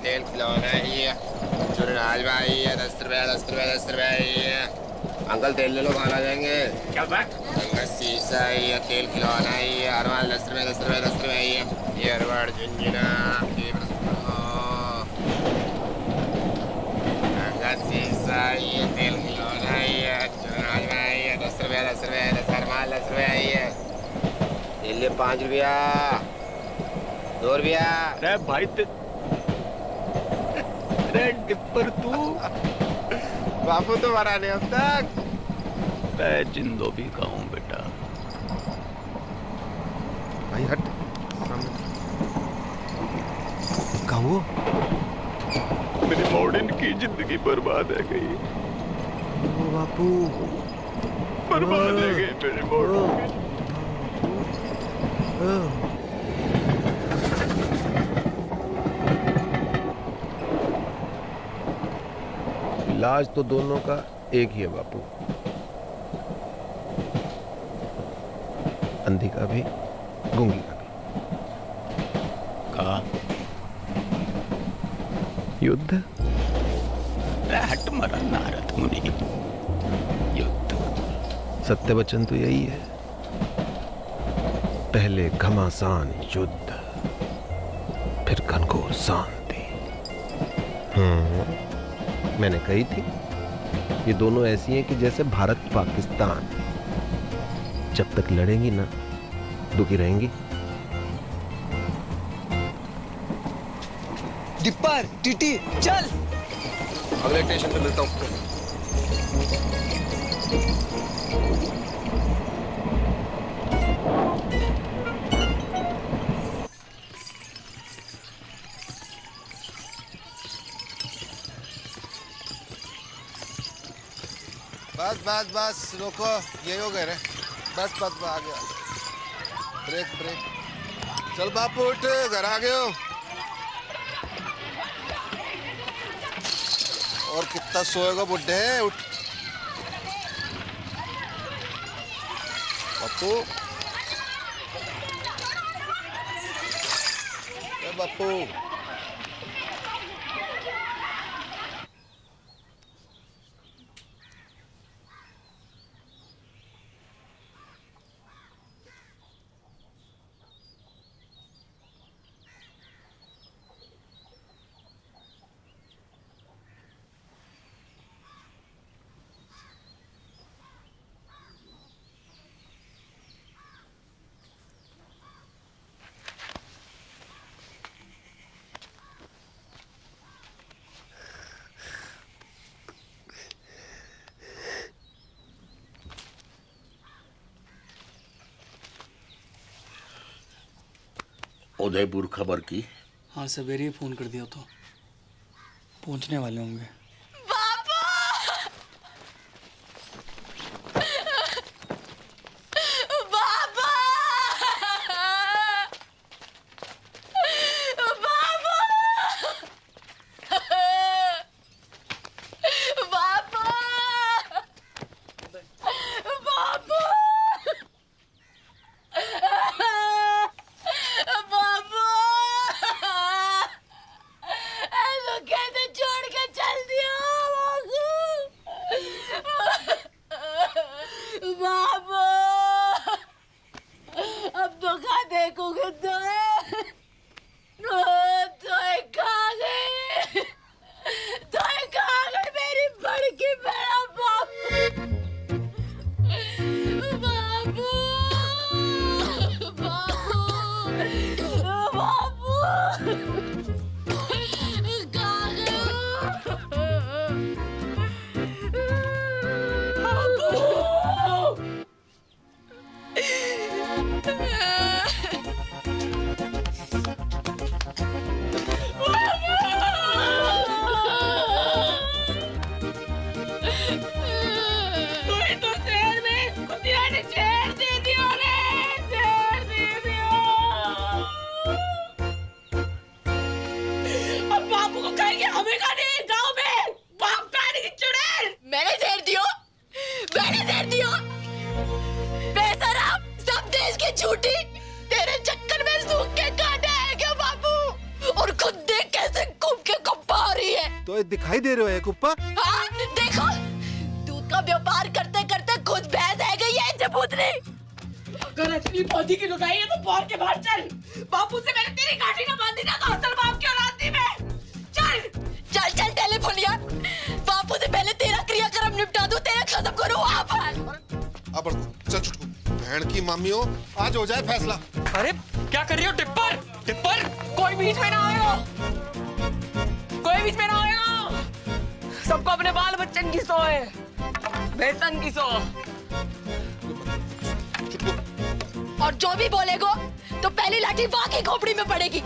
तेल खिलौना ही है, चुनाज भाई है, 10 रुपया 10 रुपया 10 रुपया ही है। अंकल तेल ले लो, बाहर आ जाएंगे। क्या बात? अंकल शीशा ही है, तेल खिलौना ही है, हर माल 10 रुपया 10 रुपया 10 रुपया ही है। ये अरवाड़ झुंझुना अंकल शीशा ही है, तेल खिलौना ही है, चुनाज भाई है, 10 रुपया 10 रुपया 10 हर माल 10 रुपया ही है। तेल ले 5 रुपया 2 रुपया। अरे भाई टिप्पर तू बापू तो मरा नहीं अब तक। मैं जिंदो भी कहूँ बेटा। भाई हट कहो, मेरी मॉडर्न की जिंदगी बर्बाद है गई। ओ बापू बर्बाद है गई मेरी मॉडर्न की। इलाज तो दोनों का एक ही है बापू, अंधी का भी गूंगी का भी। कहा युद्ध। हट मरा नारद मुनि, युद्ध। सत्य वचन तो यही है, पहले घमासान युद्ध, फिर घनघोर शांति। मैंने कही थी ये दोनों ऐसी हैं कि जैसे भारत पाकिस्तान, जब तक लड़ेंगी ना दुखी रहेंगी। डिप्पर टीटी चल। अगले स्टेशन पे मिलता हूँ। बस बस बस रोको, यही हो गए रे। बस बस बस आ गया। Brake brake. चल बापू उठ, घर आ गए हो। और कितना सोएगा बुड्ढे, उठ बापू। बापू उदयपुर खबर की? हाँ सवेरे ही फोन कर दिया, तो पहुंचने वाले होंगे। कैसे छोड़ के चल दिया। तो ये दिखाई दे रहे हो कुप्पा? हाँ, देखो दूध का व्यापार करते करते खुद भैंस है गई है जबूतरी। अगर असली पौधी की लुगाई है तो पौर के बाहर चल। बापू से मैंने तेरी गाठी ना बांधी ना तो असल बाप की औलाद थी मैं। चल चल चल टेलीफोनिया, बापू से पहले तेरा क्रियाक्रम निपटा दूं, तेरा खत्म करूं वहाँ पर। अब चल चुटकू, बहन की मामी हो, आज हो जाए फैसला। अरे क्या कर रही हो टिप्पर? टिप्पर कोई बीच में ना आएगा, कोई बीच में ना आएगा। सबको अपने बाल बच्चन की सो है, बेसन की सो। और जो भी बोलेगो तो पहली लाठी वाह की खोपड़ी में पड़ेगी।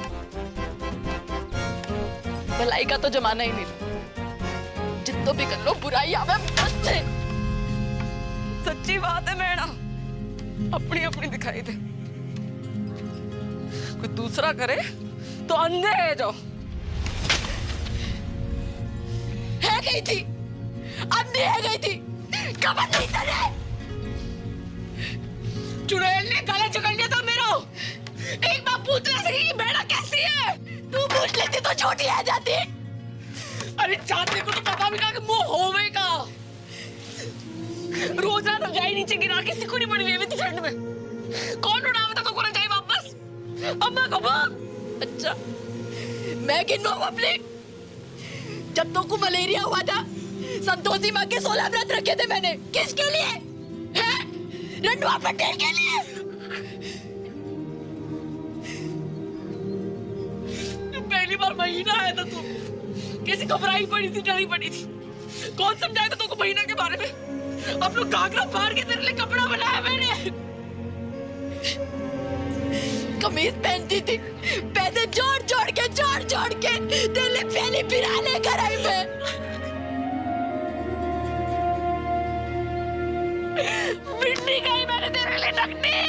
भलाई का तो जमाना ही नहीं, जितना भी कर लो बुराई आवे बस से। सच्ची बात है मैडम, अपनी अपनी दिखाई दे, कोई दूसरा करे तो अंधे है जो है गई थी, अंधी है गई थी, कबर नहीं तले। चुड़ैल ने गला जकड़ लिया था मेरा। एक बार पूछ ना सकी कि बेड़ा कैसी है, तू पूछ लेती तो छोटी आ जाती। अरे चांदनी को तो पता भी ना कि मुंह होवेगा। रोजा तो जाई नीचे गिरा के सिकुड़ी पड़ी हुई थी ठंड में। कौन उड़ावे था तो को जाए वापस? अम्मा को बाप। अच्छा मैं गिनो अपने। जब तो को मलेरिया हुआ था संतोषी माँ के 16 व्रत रखे थे मैंने। किसके लिए? हैं? रंडवा पटेल के लिए। पहली बार महीना आया था तू, कैसी घबराई पड़ी थी, डरी पड़ी थी। कौन समझाया था तुमको महीना के बारे में? अब लोग घाघरा फाड़ के तेरे लिए कपड़ा बनाया मैंने। कमीज पहनती थी, पैसे जोड़ जोड़ के तेरे लिए पहली पिरा लेकर आई मैं। मिट्टी गई मैंने तेरे लिए नकली,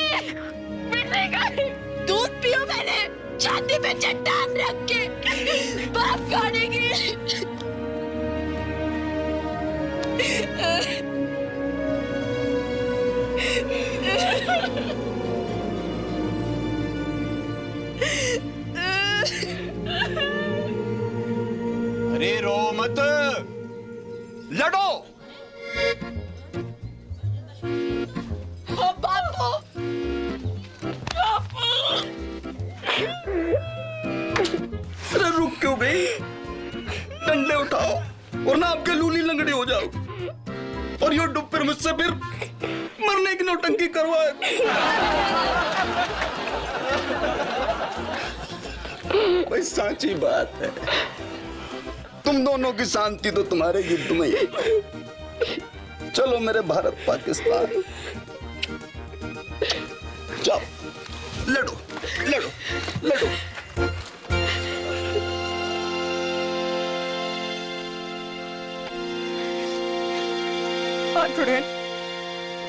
मिट्टी गई। दूध पियो मैंने छाती पे चट्टान रख के बाप खाने की। अरे रो मत, लड़ो। बापू, बापू। अरे रुक क्यों गई? डंडे उठाओ और ना आपके लूली लंगड़ी हो जाओ, और यो डुब फिर मुझसे फिर मरने की नौटंकी करवाए। भाई साची बात है, तुम दोनों की शांति तो तुम्हारे युद्ध में ही। चलो मेरे भारत पाकिस्तान, जाओ लड़ो लड़ो लड़ो।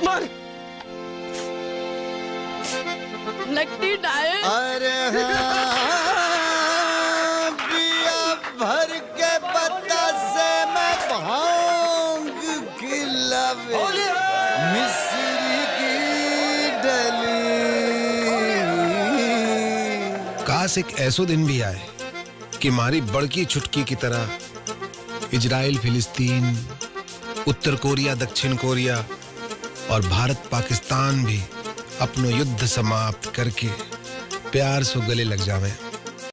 मार नकली डाले। अरे हाँ, पिया भर के पत्ता से मैं भांग खिलावे मिस्री की डली। काश एक ऐसो दिन भी आए कि हमारी बड़की छुटकी की तरह इजराइल फिलिस्तीन, उत्तर कोरिया दक्षिण कोरिया और भारत पाकिस्तान भी अपनो युद्ध समाप्त करके प्यार से गले लग जावे।